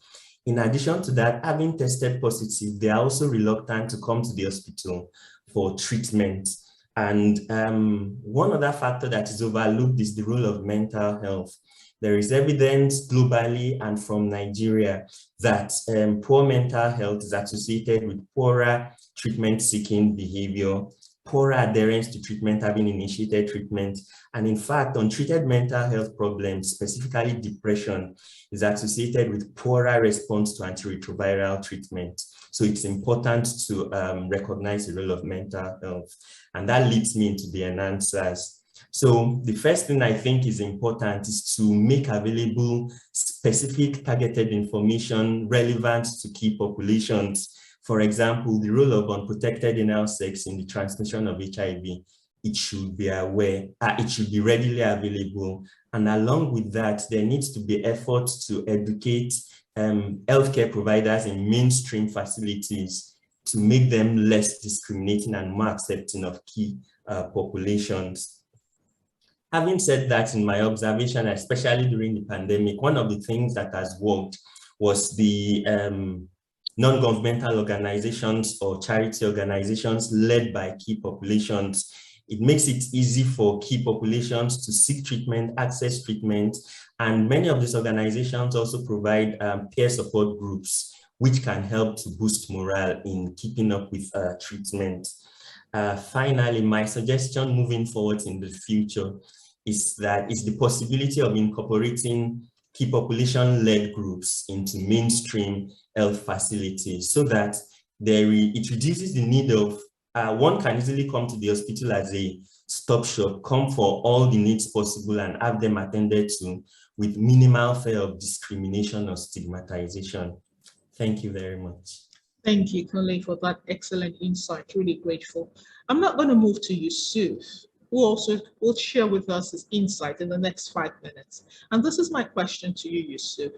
In addition to that, having tested positive, they are also reluctant to come to the hospital for treatment. And one other factor that is overlooked is the role of mental health. There is evidence globally and from Nigeria that poor mental health is associated with poorer treatment-seeking behavior, poorer adherence to treatment, having initiated treatment. And in fact, untreated mental health problems, specifically depression, is associated with poorer response to antiretroviral treatment. So it's important to recognize the role of mental health. And that leads me into the answers. So the first thing I think is important is to make available specific targeted information relevant to key populations. For example, the role of unprotected anal sex in the transmission of HIV. It should be it should be readily available. And along with that, there needs to be efforts to educate healthcare providers in mainstream facilities to make them less discriminating and more accepting of key populations. Having said that, in my observation, especially during the pandemic, one of the things that has worked was the non-governmental organizations or charity organizations led by key populations. It makes it easy for key populations to seek treatment, access treatment, and many of these organizations also provide peer support groups, which can help to boost morale in keeping up with treatment. Finally, my suggestion moving forward in the future is the possibility of incorporating key population-led groups into mainstream health facilities so that it reduces the need of, one can easily come to the hospital as a stop shop, come for all the needs possible and have them attended to with minimal fear of discrimination or stigmatization. Thank you very much. Thank you, Kale, for that excellent insight. Really grateful. I'm not going to move to Yusuf, who also will share with us his insight in the next 5 minutes. And this is my question to you, Yusuf.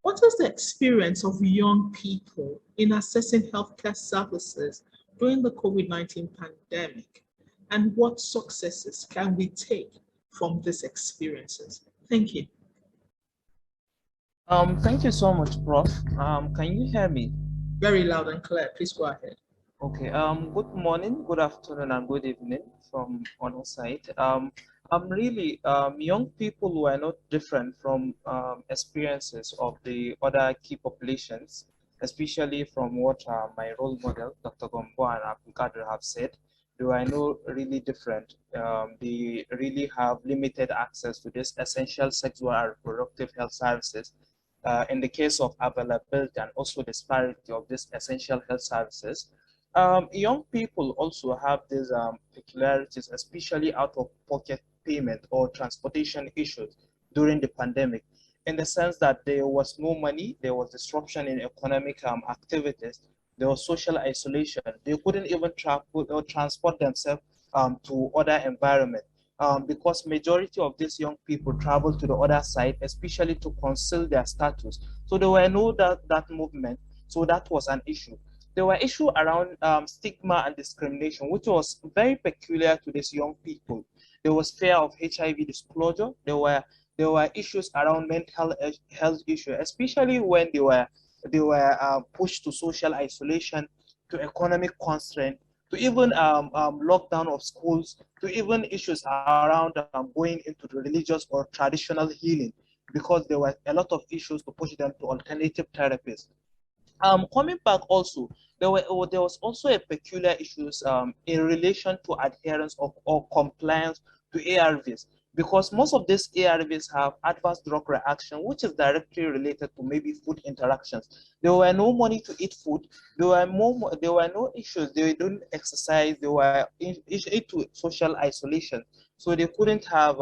What is the experience of young people in assessing healthcare services during the COVID-19 pandemic? And what successes can we take from these experiences? Thank you. Thank you so much, Prof. Can you hear me? Very loud and clear. Please go ahead. Okay. Good morning, good afternoon, and good evening from on our side. Young people who are not different from experiences of the other key populations, especially from what my role model, Dr. Gombo and Abdulkader, have said. They are not really different. They really have limited access to this essential sexual and reproductive health services. In the case of availability and also disparity of these essential health services. Young people also have these peculiarities, especially out-of-pocket payment or transportation issues during the pandemic. in the sense that there was no money, there was disruption in economic activities, there was social isolation. They couldn't even travel or transport themselves to other environments. Because majority of these young people travel to the other side, especially to conceal their status. So there were no that movement. So that was an issue. There were issues around stigma and discrimination, which was very peculiar to these young people. There was fear of HIV disclosure. There were issues around mental health issues, especially when they were pushed to social isolation, to economic constraint, to even lockdown of schools, to even issues around going into the religious or traditional healing, because there were a lot of issues to push them to alternative therapies. Coming back also, there was also a peculiar issues in relation to adherence or compliance to ARVs, because most of these ARVs have adverse drug reaction, which is directly related to maybe food interactions. There were no money to eat food. There were no issues. They didn't exercise. They were into social isolation, so they couldn't have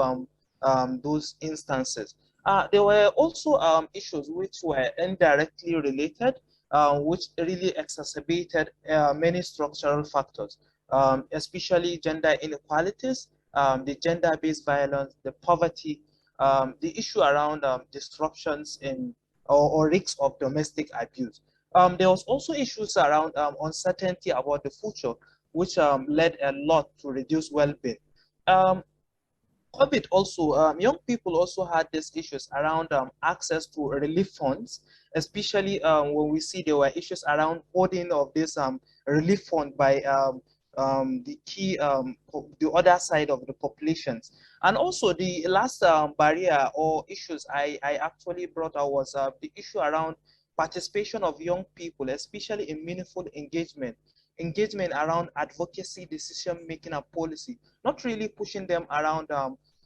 those instances. There were also issues which were indirectly related, which really exacerbated many structural factors, especially gender inequalities, the gender-based violence, the poverty, the issue around disruptions in or risks of domestic abuse. There was also issues around uncertainty about the future, which led a lot to reduce well-being. COVID also, young people also had these issues around access to relief funds, especially when we see there were issues around holding of this relief fund by the other side of the populations. And also the last barrier or issues I actually brought out was the issue around participation of young people, especially in meaningful engagement around advocacy, decision making, and policy, not really pushing them around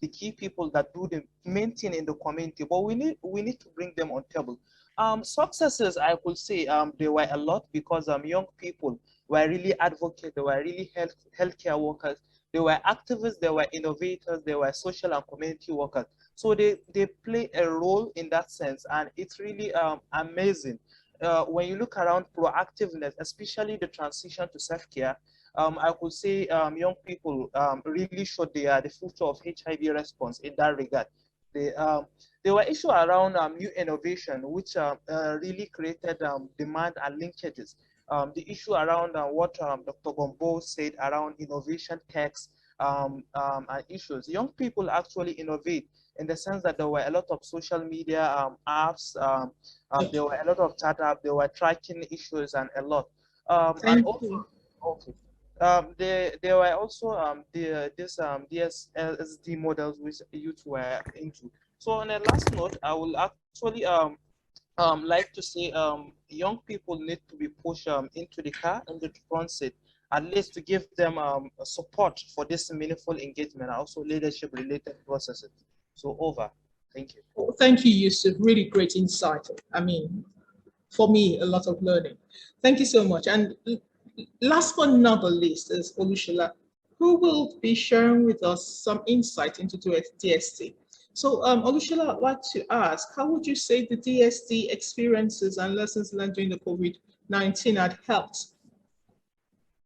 the key people that do the main thing in the community, but we need to bring them on table. Successes, I could say, there were a lot, because young people were really advocates, they were really healthcare workers, they were activists, they were innovators, they were social and community workers. So they play a role in that sense, and it's really amazing. When you look around proactiveness, especially the transition to self-care, I could say young people really showed they are the future of HIV response in that regard. There were issues around new innovation, which really created demand and linkages. The issue around what Dr. Gombo said around innovation techs and issues. Young people actually innovate in the sense that there were a lot of social media apps, there were a lot of chat apps, there were tracking issues and a lot. And also, okay. There were also this DSSD models which youth were into. So on a last note, I will actually like to say young people need to be pushed into the car, into the front seat, at least to give them support for this meaningful engagement and also leadership related processes. So over. Thank you. Well, thank you, Yusuf. Really great insight. I mean, for me, a lot of learning. Thank you so much. And last but not the least is Olushola, who will be sharing with us some insight into DSD. So Olushola, I'd like to ask, how would you say the DSD experiences and lessons learned during the COVID-19 had helped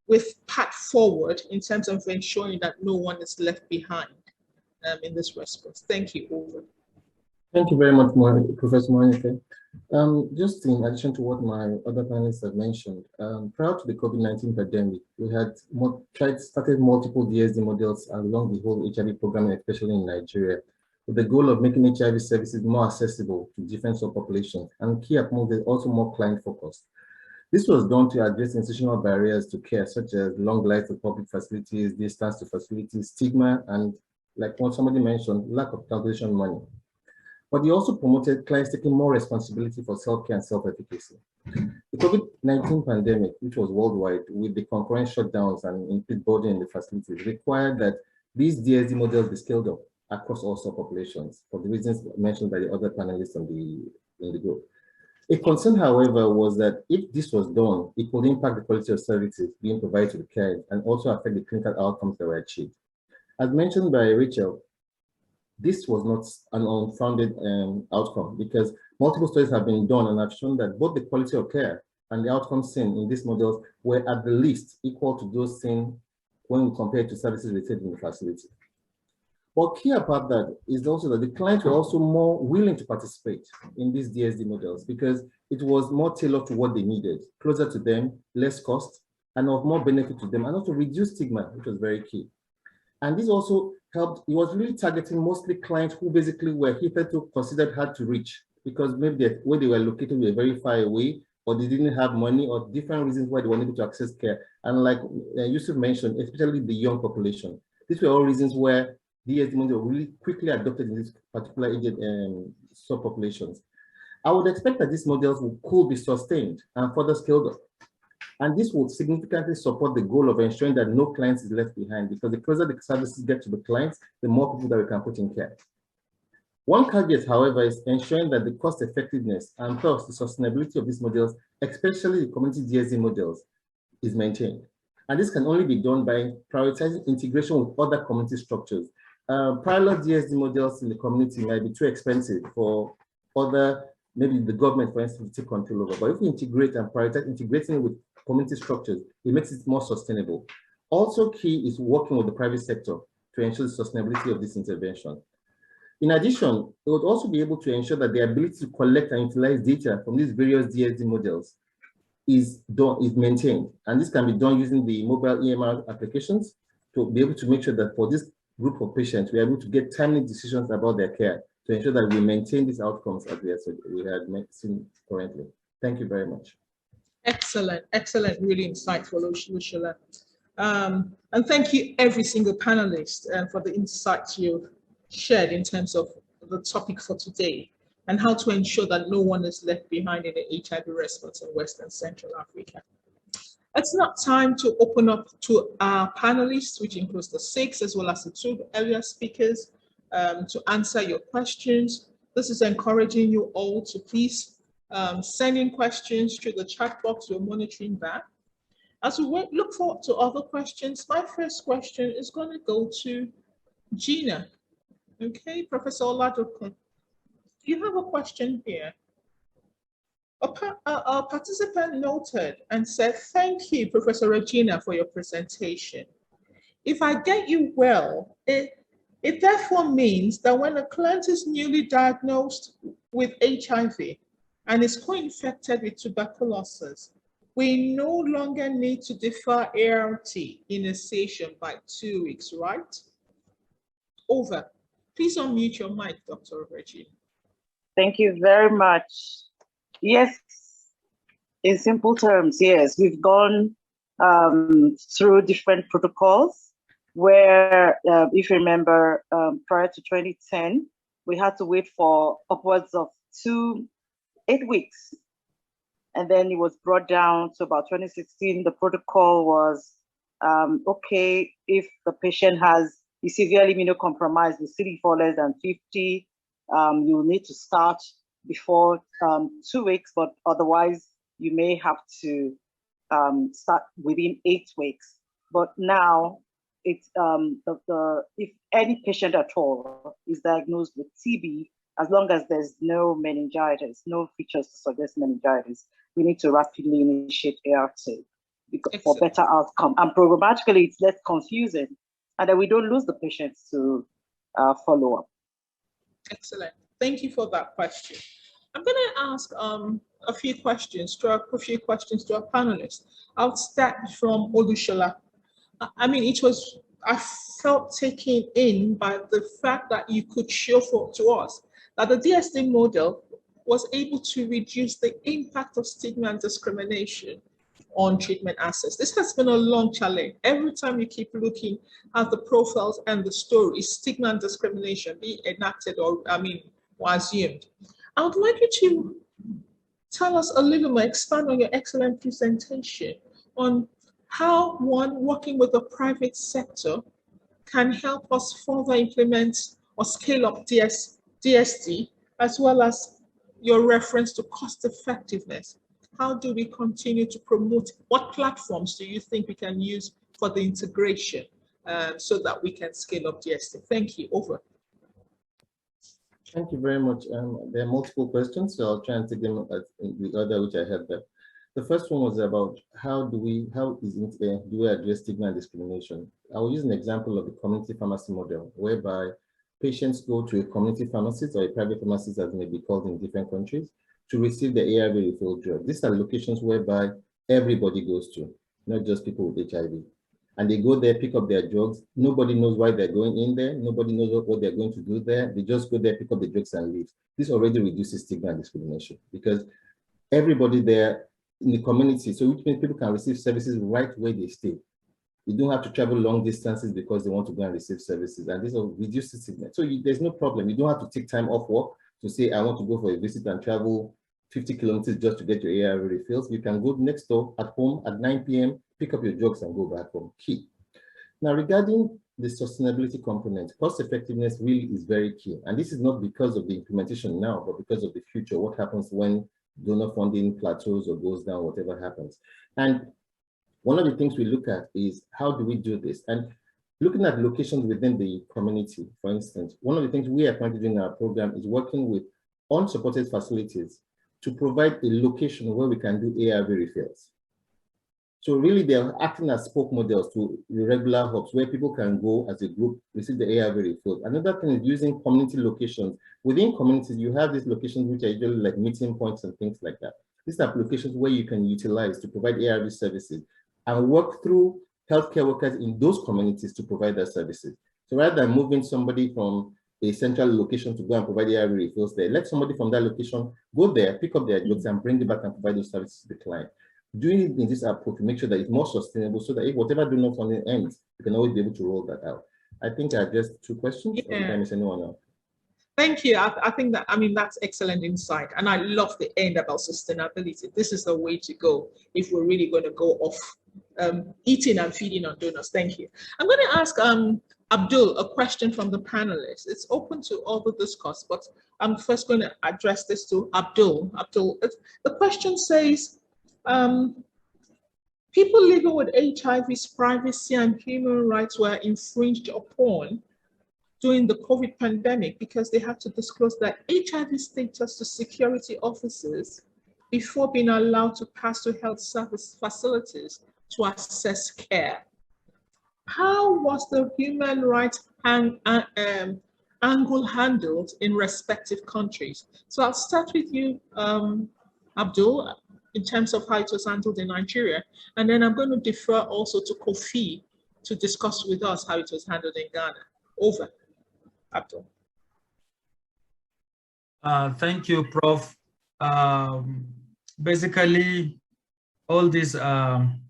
with path forward in terms of ensuring that no one is left behind in this response? Thank you. Over. Thank you very much, Professor Monica. Just in addition to what my other panelists have mentioned, prior to the COVID-19 pandemic, we had started multiple DSD models along the whole HIV program, especially in Nigeria, with the goal of making HIV services more accessible to different subpopulations, and key among them also more client-focused. This was done to address institutional barriers to care, such as long life of public facilities, distance to facilities, stigma, and like what somebody mentioned, lack of calculation money. But he also promoted clients taking more responsibility for self-care and self-efficacy. The COVID-19 pandemic, which was worldwide, with the concurrent shutdowns and increased burden in the facilities, required that these DSD models be scaled up across all subpopulations for the reasons mentioned by the other panelists in the group. A concern, however, was that if this was done, it could impact the quality of services being provided to the client and also affect the clinical outcomes that were achieved. As mentioned by Rachel, this was not an unfounded outcome, because multiple studies have been done and have shown that both the quality of care and the outcomes seen in these models were at the least equal to those seen when we compare to services received in the facility. What key about that is also that the clients were also more willing to participate in these DSD models because it was more tailored to what they needed, closer to them, less cost, and of more benefit to them, and also reduce stigma, which was very key. And this also helped, it was really targeting mostly clients who basically were hitherto considered hard to reach because maybe where they were located were very far away, or they didn't have money, or different reasons why they were unable to access care. And like Yusuf mentioned, especially the young population. These were all reasons where DSD models were really quickly adopted in these particular aged subpopulations. I would expect that these models could be sustained and further scaled up. And this would significantly support the goal of ensuring that no client is left behind, because the closer the services get to the clients, the more people that we can put in care. One caveat, however, is ensuring that the cost effectiveness and thus the sustainability of these models, especially the community DSD models, is maintained. And this can only be done by prioritizing integration with other community structures. Parallel DSD models in the community might be too expensive for other, maybe the government, for instance, to take control over. But if we integrate and prioritize integrating it with community structures, it makes it more sustainable. Also key is working with the private sector to ensure the sustainability of this intervention. In addition, it would also be able to ensure that the ability to collect and utilize data from these various DSD models is maintained. And this can be done using the mobile EMR applications to be able to make sure that for this group of patients, we are able to get timely decisions about their care to ensure that we maintain these outcomes as we had seen currently. Thank you very much. Excellent, excellent, really insightful, Lucilla. And thank you every single panelist for the insights you've shared in terms of the topic for today and how to ensure that no one is left behind in the HIV response in Western Central Africa. It's now time to open up to our panelists, which includes the 6 as well as the 2 earlier speakers, to answer your questions. This is encouraging you all to please send in questions through the chat box. We're monitoring that. As we look forward to other questions, my first question is going to go to Gina. Okay, Professor Oladukone, you have a question here. A participant noted and said, thank you, Professor Regina, for your presentation. If I get you well, it therefore means that when a client is newly diagnosed with HIV and is co-infected with tuberculosis, we no longer need to defer ART initiation by 2 weeks, right? Over. Please unmute your mic, Dr. Regina. Thank you very much. Yes, in simple terms, yes, we've gone through different protocols where, if you remember, prior to 2010, we had to wait for upwards of 8 weeks. And then it was brought down to about 2016. The protocol was, okay, if the patient is severely immunocompromised with CD4 less than 50, you'll need to start before 2 weeks, but otherwise you may have to start within 8 weeks. But now it's if any patient at all is diagnosed with TB, as long as there's no meningitis, no features to suggest meningitis, we need to rapidly initiate ART for better outcome. And programmatically, it's less confusing, and then we don't lose the patients to follow up. Excellent. Thank you for that question. I'm going to ask a few questions to our panelists. I'll start from Olushola. I mean, I felt taken in by the fact that you could show to us that the DSD model was able to reduce the impact of stigma and discrimination on treatment access. This has been a long challenge. Every time you keep looking at the profiles and the stories, stigma and discrimination be enacted or assumed. I would like you to tell us a little more, expand on your excellent presentation on how one working with the private sector can help us further implement or scale up DSD, as well as your reference to cost effectiveness. How do we continue to promote? What platforms do you think we can use for the integration so that we can scale up DSD? Thank you. Over. Thank you very much. There are multiple questions, so I'll try and take them in the order which I had there. The first one was about do we address stigma and discrimination? I will use an example of the community pharmacy model, whereby patients go to a community pharmacist or a private pharmacist, as may be called in different countries, to receive the ARV refill drug. These are locations whereby everybody goes to, not just people with HIV. And they go there, pick up their drugs. Nobody knows why they're going in there. Nobody knows what they're going to do there. They just go there, pick up the drugs and leave. This already reduces stigma and discrimination because everybody there in the community, so which means people can receive services right where they stay. You don't have to travel long distances because they want to go and receive services, and this will reduce the stigma. So there's no problem. You don't have to take time off work to say, I want to go for a visit and travel 50 kilometers just to get your ARV refills. You can go next door at home at 9 p.m., pick up your drugs and go back home. Key. Now, regarding the sustainability component, cost effectiveness really is very key. And this is not because of the implementation now, but because of the future, what happens when donor funding plateaus or goes down, whatever happens. And one of the things we look at is how do we do this? And looking at locations within the community, for instance, one of the things we are currently doing in our program is working with unsupported facilities to provide a location where we can do ARV refills. So really they're acting as spoke models to regular hubs where people can go as a group, receive the ARV refills. Another thing is using community locations. Within communities, you have these locations which are usually like meeting points and things like that. These are locations where you can utilize to provide ARV services and work through healthcare workers in those communities to provide their services. So rather than moving somebody from a central location to go and provide ARV refills there, let somebody from that location go there, pick up their drugs and bring it back and provide those services to the client. Doing it in this approach to make sure that it's more sustainable so that if whatever donor funding ends, you can always be able to roll that out. I think I addressed 2 questions. Yeah. Or did I miss anyone else? Thank you. I think that, that's excellent insight. And I love the end about sustainability. This is the way to go if we're really going to go off eating and feeding on donors. Thank you. I'm going to ask Abdul a question from the panelists. It's open to all the discourse, but I'm first going to address this to Abdul. Abdul, the question says, people living with HIV's privacy and human rights were infringed upon during the COVID pandemic because they had to disclose their HIV status to security officers before being allowed to pass to health service facilities to access care. How was the human rights angle handled in respective countries? So I'll start with you, Abdul, in terms of how it was handled in Nigeria. And then I'm going to defer also to Kofi to discuss with us how it was handled in Ghana. Over, Abdul. Thank you, Prof. Basically, all these human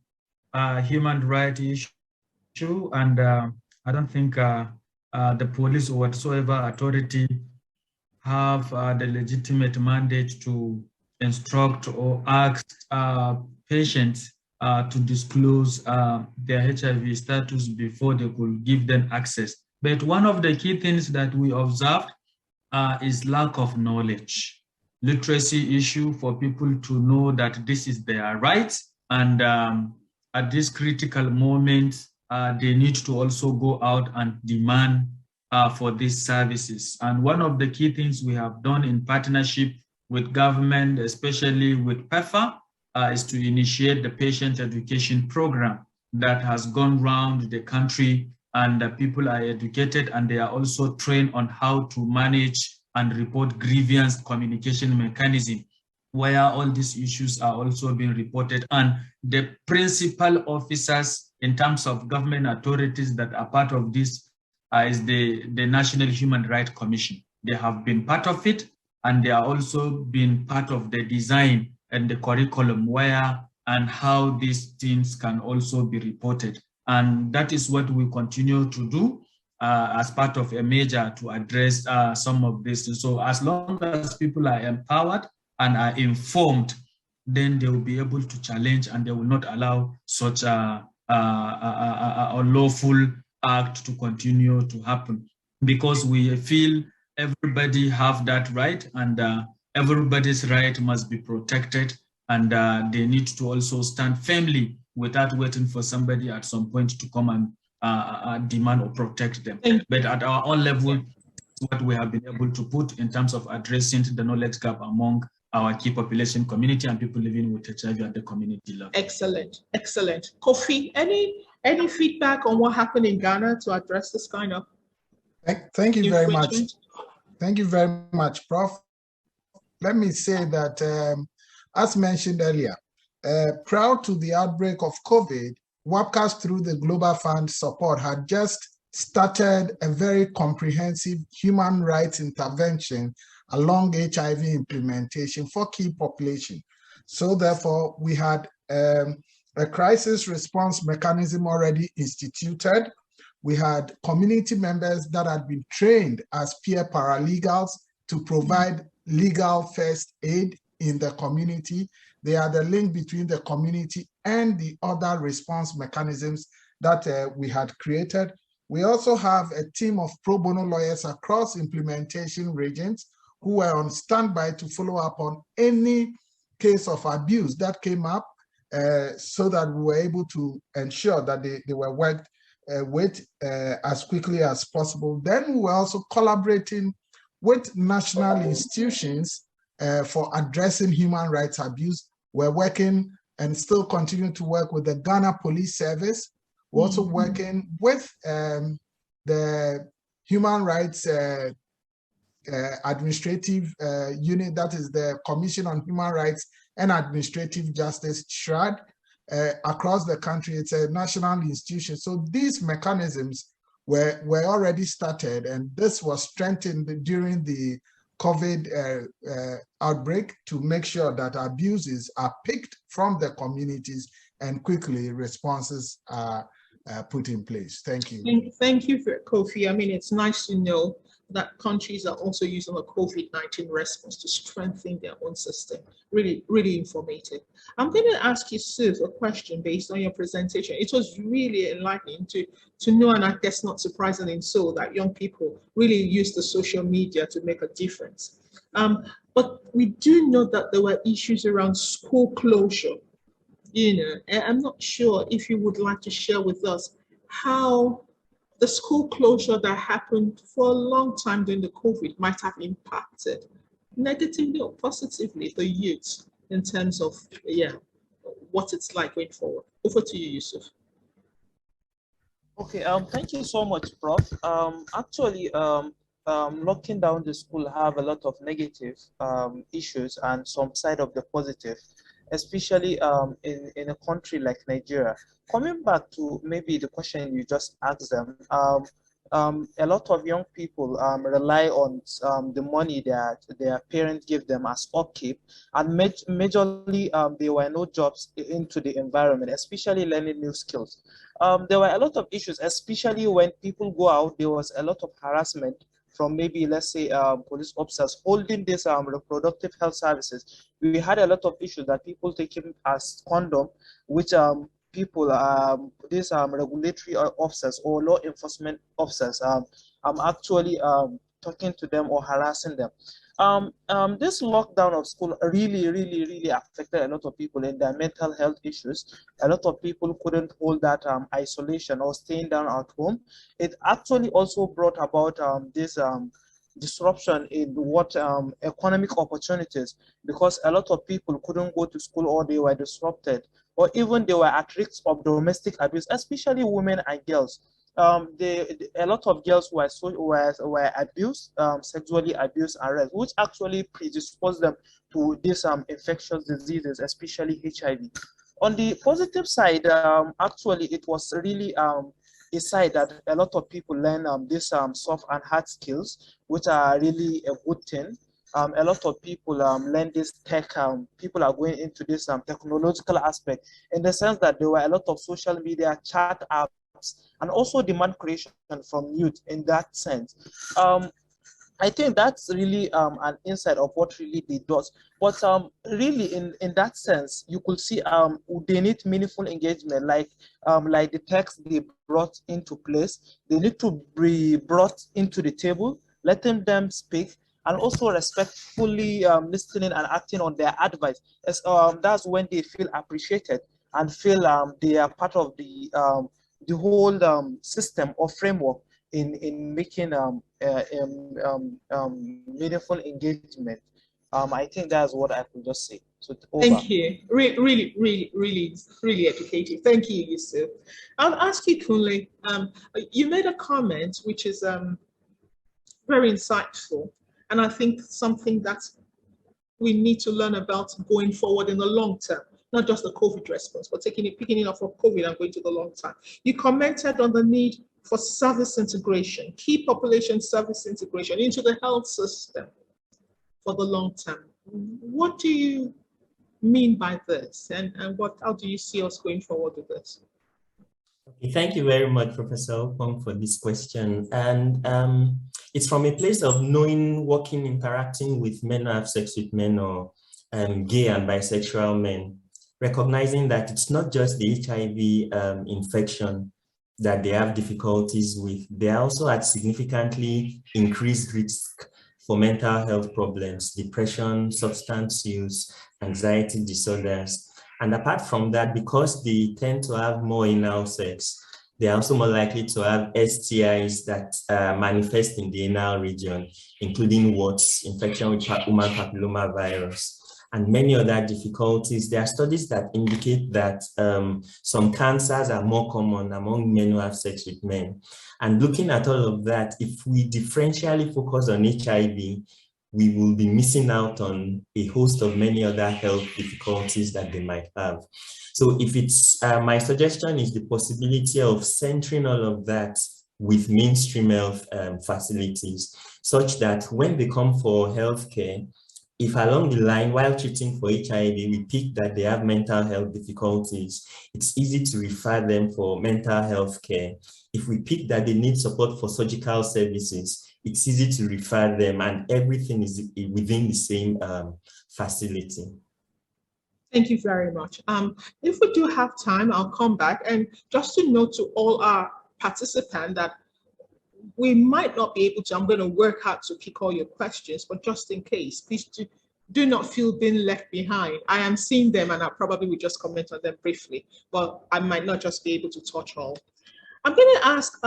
rights issue, and I don't think the police or whatsoever authority have the legitimate mandate to instruct or ask patients to disclose their HIV status before they could give them access. But one of the key things that we observed is lack of knowledge, literacy issue for people to know that this is their right, and at this critical moment, they need to also go out and demand for these services. And one of the key things we have done in partnership with government, especially with PEPFAR, is to initiate the patient education program that has gone around the country, and people are educated and they are also trained on how to manage and report grievance communication mechanism, where all these issues are also being reported. And the principal officers in terms of government authorities that are part of this is the National Human Rights Commission. They have been part of it, and they are also been part of the design and the curriculum where and how these things can also be reported. And that is what we continue to do as part of a measure to address some of this. So as long as people are empowered and are informed, then they will be able to challenge, and they will not allow such a unlawful act to continue to happen, because we feel everybody have that right, and everybody's right must be protected, and they need to also stand firmly without waiting for somebody at some point to come and demand or protect them. But at our own level, what we have been able to put in terms of addressing the knowledge gap among our key population community and people living with HIV at the community level. Excellent, excellent. Kofi, any feedback on what happened in Ghana to address this kind of? Thank you very much. Thank you very much, Prof. Let me say that, as mentioned earlier, prior to the outbreak of COVID, WAPCAS through the Global Fund support had just started a very comprehensive human rights intervention along HIV implementation for key population. So therefore, we had a crisis response mechanism already instituted. We had community members that had been trained as peer paralegals to provide legal first aid in the community. They are the link between the community and the other response mechanisms that we had created. We also have a team of pro bono lawyers across implementation regions who were on standby to follow up on any case of abuse that came up, so that we were able to ensure that they were worked with as quickly as possible. Then we were also collaborating with national institutions for addressing human rights abuse. We're working and still continue to work with the Ghana Police Service. We're also working with the Human Rights Administrative Unit, that is the Commission on Human Rights and Administrative Justice, SHRAD, across the country. It's a national institution. So these mechanisms were already started, and this was strengthened during the COVID outbreak to make sure that abuses are picked from the communities and quickly responses are put in place. Thank you. Thank you for Kofi. I mean, it's nice to know that countries are also using the COVID-19 response to strengthen their own system. Really, really informative. I'm going to ask you, Sue, a question based on your presentation. It was really enlightening to know, and I guess not surprisingly so, that young people really use the social media to make a difference. But we do know that there were issues around school closure. You know, and I'm not sure if you would like to share with us how the school closure that happened for a long time during the COVID might have impacted negatively or positively the youth in terms of, what it's like going forward. Over to you, Yusuf. Okay, thank you so much, Prof. Actually, locking down the school have a lot of negative issues and some side of the positive, especially in a country like Nigeria. Coming back to maybe the question you just asked them, a lot of young people rely on the money that their parents give them as upkeep, and majorly there were no jobs into the environment, especially learning new skills. There were a lot of issues, especially when people go out. There was a lot of harassment from maybe, let's say, police officers holding this reproductive health services. We had a lot of issues that people taking as condom, which people, these regulatory officers or law enforcement officers, I'm actually talking to them or harassing them. This lockdown of school really affected a lot of people in their mental health issues. A lot of people couldn't hold that isolation or staying down at home. It actually also brought about this disruption in what economic opportunities, because a lot of people couldn't go to school or they were disrupted, or even they were at risk of domestic abuse, especially women and girls. A lot of girls were abused, sexually abused and raped, which actually predisposed them to these infectious diseases, especially HIV. On the positive side, actually, it was really a side that a lot of people learn these soft and hard skills, which are really a good thing. A lot of people learn this tech. People are going into this technological aspect, in the sense that there were a lot of social media chat apps and also demand creation from youth in that sense. I think that's really an insight of what really they do. But really, in that sense, you could see they need meaningful engagement, like the text they brought into place. They need to be brought into the table, letting them speak, and also respectfully listening and acting on their advice. That's when they feel appreciated and feel they are part of the whole system or framework in making meaningful engagement. I think that's what I could just say. So thank you. Really educative. Thank you, Yusuf. I'll ask you, Kunle. You made a comment which is very insightful, and I think something that we need to learn about going forward in the long term, not just the COVID response, but picking it up from COVID and going to the long term. You commented on the need for service integration, key population service integration into the health system for the long term. What do you mean by this, and how do you see us going forward with this? Okay, thank you very much, Professor Opong, for this question. And it's from a place of knowing, working, interacting with men who have sex with men, or gay and bisexual men, recognizing that it's not just the HIV infection that they have difficulties with. They are also at significantly increased risk for mental health problems, depression, substance use, anxiety disorders. And apart from that, because they tend to have more anal sex, they are also more likely to have STIs that manifest in the anal region, including warts, infection with human papillomavirus, and many other difficulties. There are studies that indicate that some cancers are more common among men who have sex with men. And looking at all of that, if we differentially focus on HIV, we will be missing out on a host of many other health difficulties that they might have. So if it's, my suggestion is the possibility of centering all of that with mainstream health facilities, such that when they come for healthcare, if along the line, while treating for HIV, we pick that they have mental health difficulties, it's easy to refer them for mental health care. If we pick that they need support for surgical services, it's easy to refer them, and everything is within the same facility. Thank you very much. If we do have time, I'll come back. And just to note to all our participants that we might not be able to, I'm going to work hard to pick all your questions, but just in case, please do not feel being left behind. I am seeing them and I probably will just comment on them briefly, but I might not just be able to touch all. I'm going to ask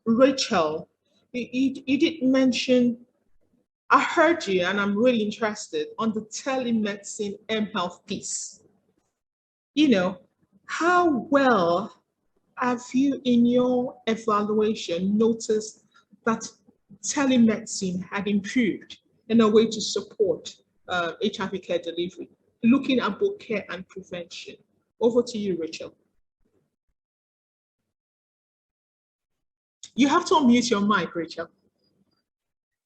Rachel, you did mention, I heard you and I'm really interested on the telemedicine mHealth piece. You know, how well have you in your evaluation noticed that telemedicine had improved in a way to support HIV care delivery, looking at both care and prevention? Over to you, Rachel. You have to unmute your mic, Rachel.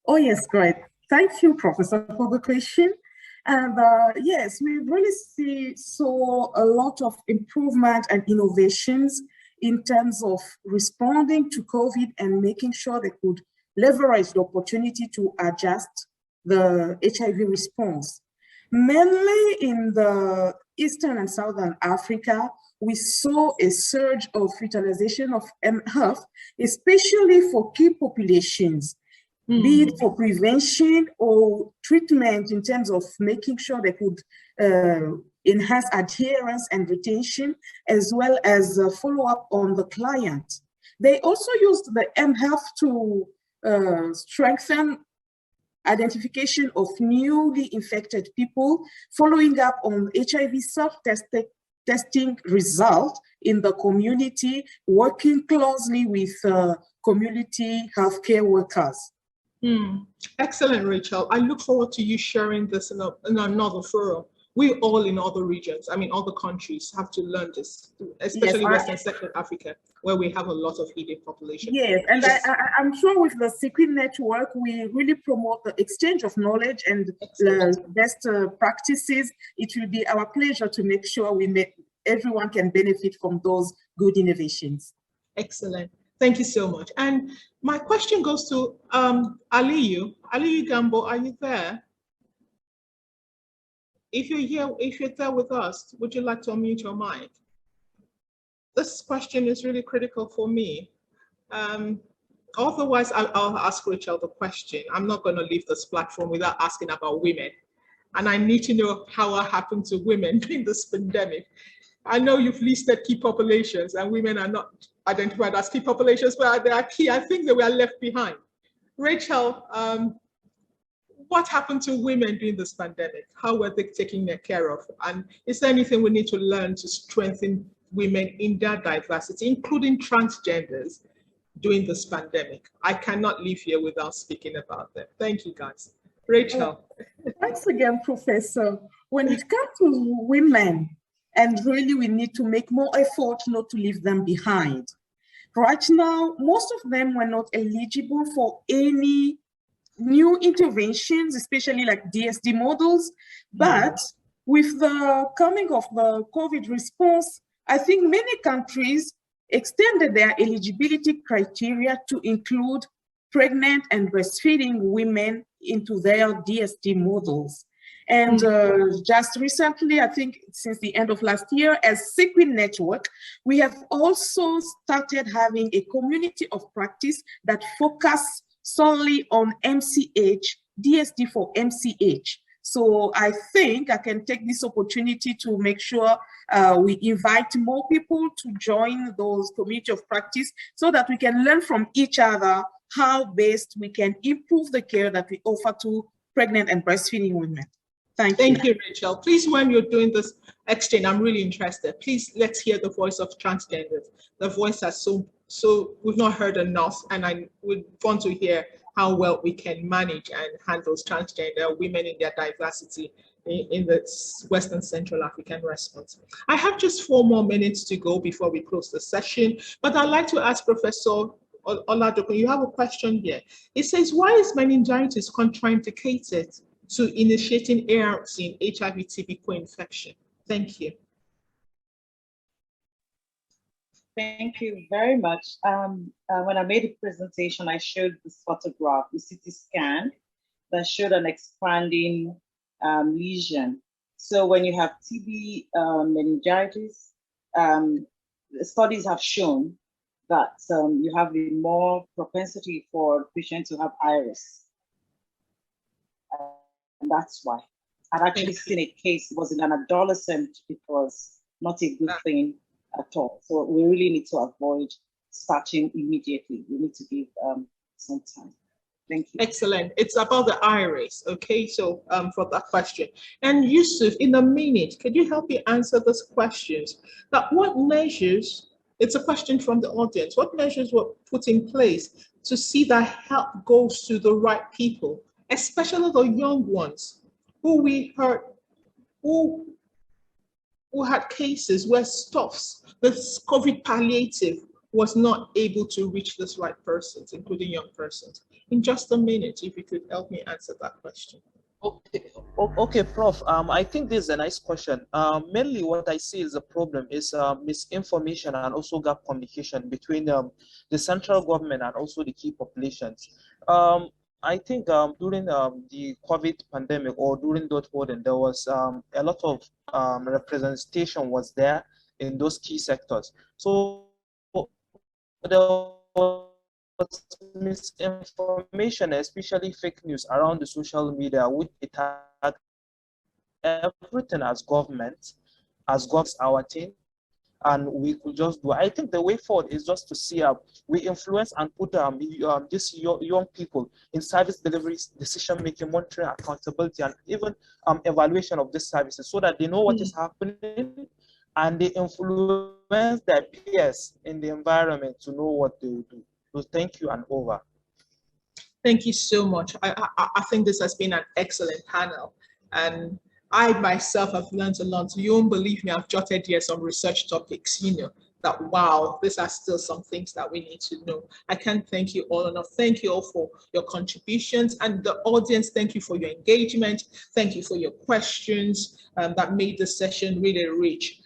Oh, yes, great. Thank you, Professor, for the question. And yes, we really saw a lot of improvement and innovations in terms of responding to COVID and making sure they could leverage the opportunity to adjust the HIV response. Mainly in the Eastern and Southern Africa, we saw a surge of utilization of mHealth, especially for key populations, be it for prevention or treatment in terms of making sure they could enhance adherence and retention, as well as follow up on the client. They also used the mHealth to strengthen identification of newly infected people, following up on HIV self-testing result in the community, working closely with community healthcare workers. Excellent, Rachel. I look forward to you sharing this in another forum. We all in other regions, I mean, other countries have to learn this, especially Western Central Africa, where we have a lot of HIV population. Yes, and I'm sure with the Secret Network, we really promote the exchange of knowledge and best practices. It will be our pleasure to make sure everyone can benefit from those good innovations. Excellent. Thank you so much. And my question goes to Aliyu. Aliyu Gambo, are you there? If you're here, if you're there with us, would you like to unmute your mic? This question is really critical for me. Otherwise, I'll ask Rachel the question. I'm not going to leave this platform without asking about women. And I need to know how what happened to women in this pandemic. I know you've listed key populations and women are not identified as key populations, but they are key. I think they were left behind. Rachel, what happened to women during this pandemic? How were they taken care of? And is there anything we need to learn to strengthen women in their diversity, including transgenders, during this pandemic? I cannot leave here without speaking about them. Thank you, guys. Rachel. Thanks again, Professor. When it comes to women, and really we need to make more effort not to leave them behind. Right now, most of them were not eligible for any new interventions, especially like DSD models. But with the coming of the COVID response, I think many countries extended their eligibility criteria to include pregnant and breastfeeding women into their DSD models. And just recently, I think since the end of last year, as Sequin Network, we have also started having a community of practice that focus solely on MCH, DSD for MCH. So I think I can take this opportunity to make sure we invite more people to join those community of practice so that we can learn from each other how best we can improve the care that we offer to pregnant and breastfeeding women. Thank you, Rachel. Please, when you're doing this exchange, I'm really interested. Please, let's hear the voice of transgenders. The voice has so we've not heard enough, and I would want to hear how well we can manage and handle transgender women in their diversity in the Western Central African response. I have just 4 more minutes to go before we close the session, but I'd like to ask Professor Oladukone, you have a question here. It says, why is meningitis contraindicated to initiating ART in HIV/TB co-infection? Thank you. Thank you very much. When I made the presentation, I showed this photograph, the CT scan, that showed an expanding lesion. So when you have TB meningitis, studies have shown that you have a more propensity for patients to have iris. And that's why. I'd actually seen a case, it was in an adolescent, it was not a good thing at all. So we really need to avoid starting immediately. We need to give some time. Thank you. Excellent. It's about the iris. Okay, so for that question. And Yusuf, in a minute, could you help me answer these questions? Now, what measures, it's a question from the audience, what measures were put in place to see that help goes to the right people, especially the young ones who we heard, who had cases where stuffs, this COVID palliative was not able to reach this right persons, including young persons. In just a minute, if you could help me answer that question. Okay, Prof. I think this is a nice question. Mainly what I see is a problem is misinformation and also gap communication between the central government and also the key populations. I think during the COVID pandemic or during dot holding, there was a lot of representation was there in those key sectors. So there was misinformation, especially fake news around the social media, which attack everything as government, our team. And we could just do. I think the way forward is just to see we influence and put these young people in service delivery, decision making, monitoring, accountability, and even evaluation of these services, so that they know what is happening and they influence their peers in the environment to know what they will do. So thank you, and over. Thank you so much. I think this has been an excellent panel, and I myself have learned a lot. You won't believe me, I've jotted here some research topics, that wow, these are still some things that we need to know. I can't thank you all enough. Thank you all for your contributions, and the audience, thank you for your engagement. Thank you for your questions that made the session really rich.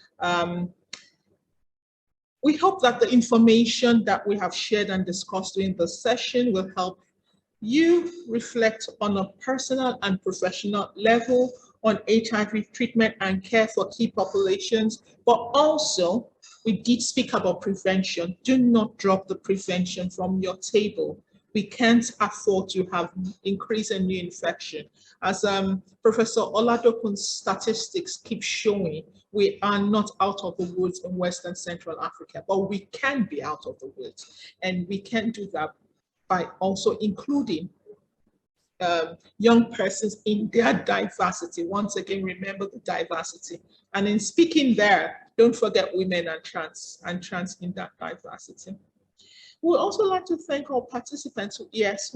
We hope that the information that we have shared and discussed during the session will help you reflect on a personal and professional level on HIV treatment and care for key populations, but also we did speak about prevention. Do not drop the prevention from your table. We can't afford to have increase in new infection. As Professor Oladukone's statistics keep showing, we are not out of the woods in Western Central Africa, but we can be out of the woods. And we can do that by also including young persons in their diversity. Once again, remember the diversity. And in speaking there, don't forget women and trans in that diversity. We'd also like to thank our participants who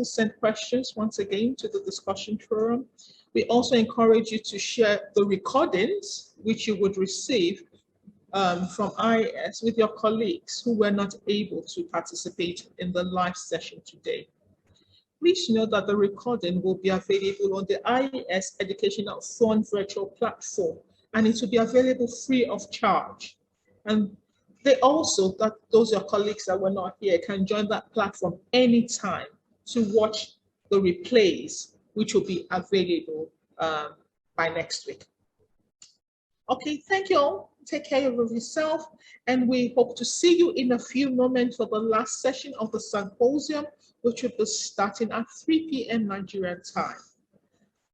sent questions once again to the discussion forum. We also encourage you to share the recordings which you would receive from IAS with your colleagues who were not able to participate in the live session today. Please note that the recording will be available on the IAS Educational Fund virtual platform, and it will be available free of charge. And they also, that those your colleagues that were not here, can join that platform anytime to watch the replays, which will be available by next week. Okay, thank you all. Take care of yourself, and we hope to see you in a few moments for the last session of the symposium, which will be starting at 3 p.m. Nigerian time.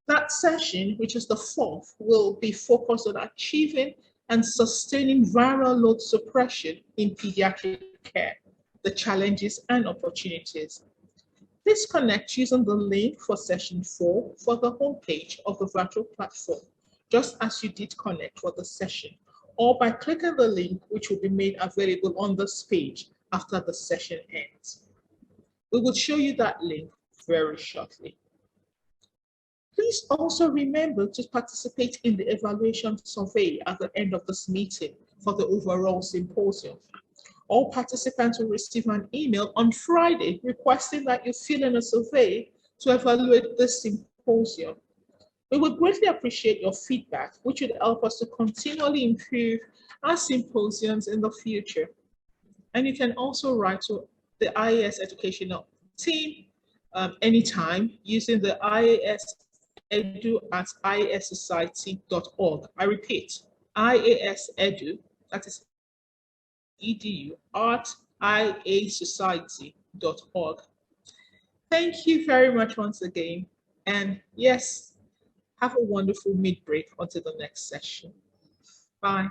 That session, which is the fourth, will be focused on achieving and sustaining viral load suppression in pediatric care, the challenges and opportunities. Please connect using the link for session 4 for the homepage of the virtual platform, just as you did connect for the session, or by clicking the link which will be made available on this page after the session ends. We will show you that link very shortly. Please also remember to participate in the evaluation survey at the end of this meeting for the overall symposium. All participants will receive an email on Friday requesting that you fill in a survey to evaluate this symposium. We would greatly appreciate your feedback, which would help us to continually improve our symposiums in the future. And you can also write to the IAS educational team anytime using the iasedu@iassociety.org. I repeat, iasedu, that is edu, @iasociety.org. Thank you very much once again. And yes, have a wonderful mid-break until the next session. Bye.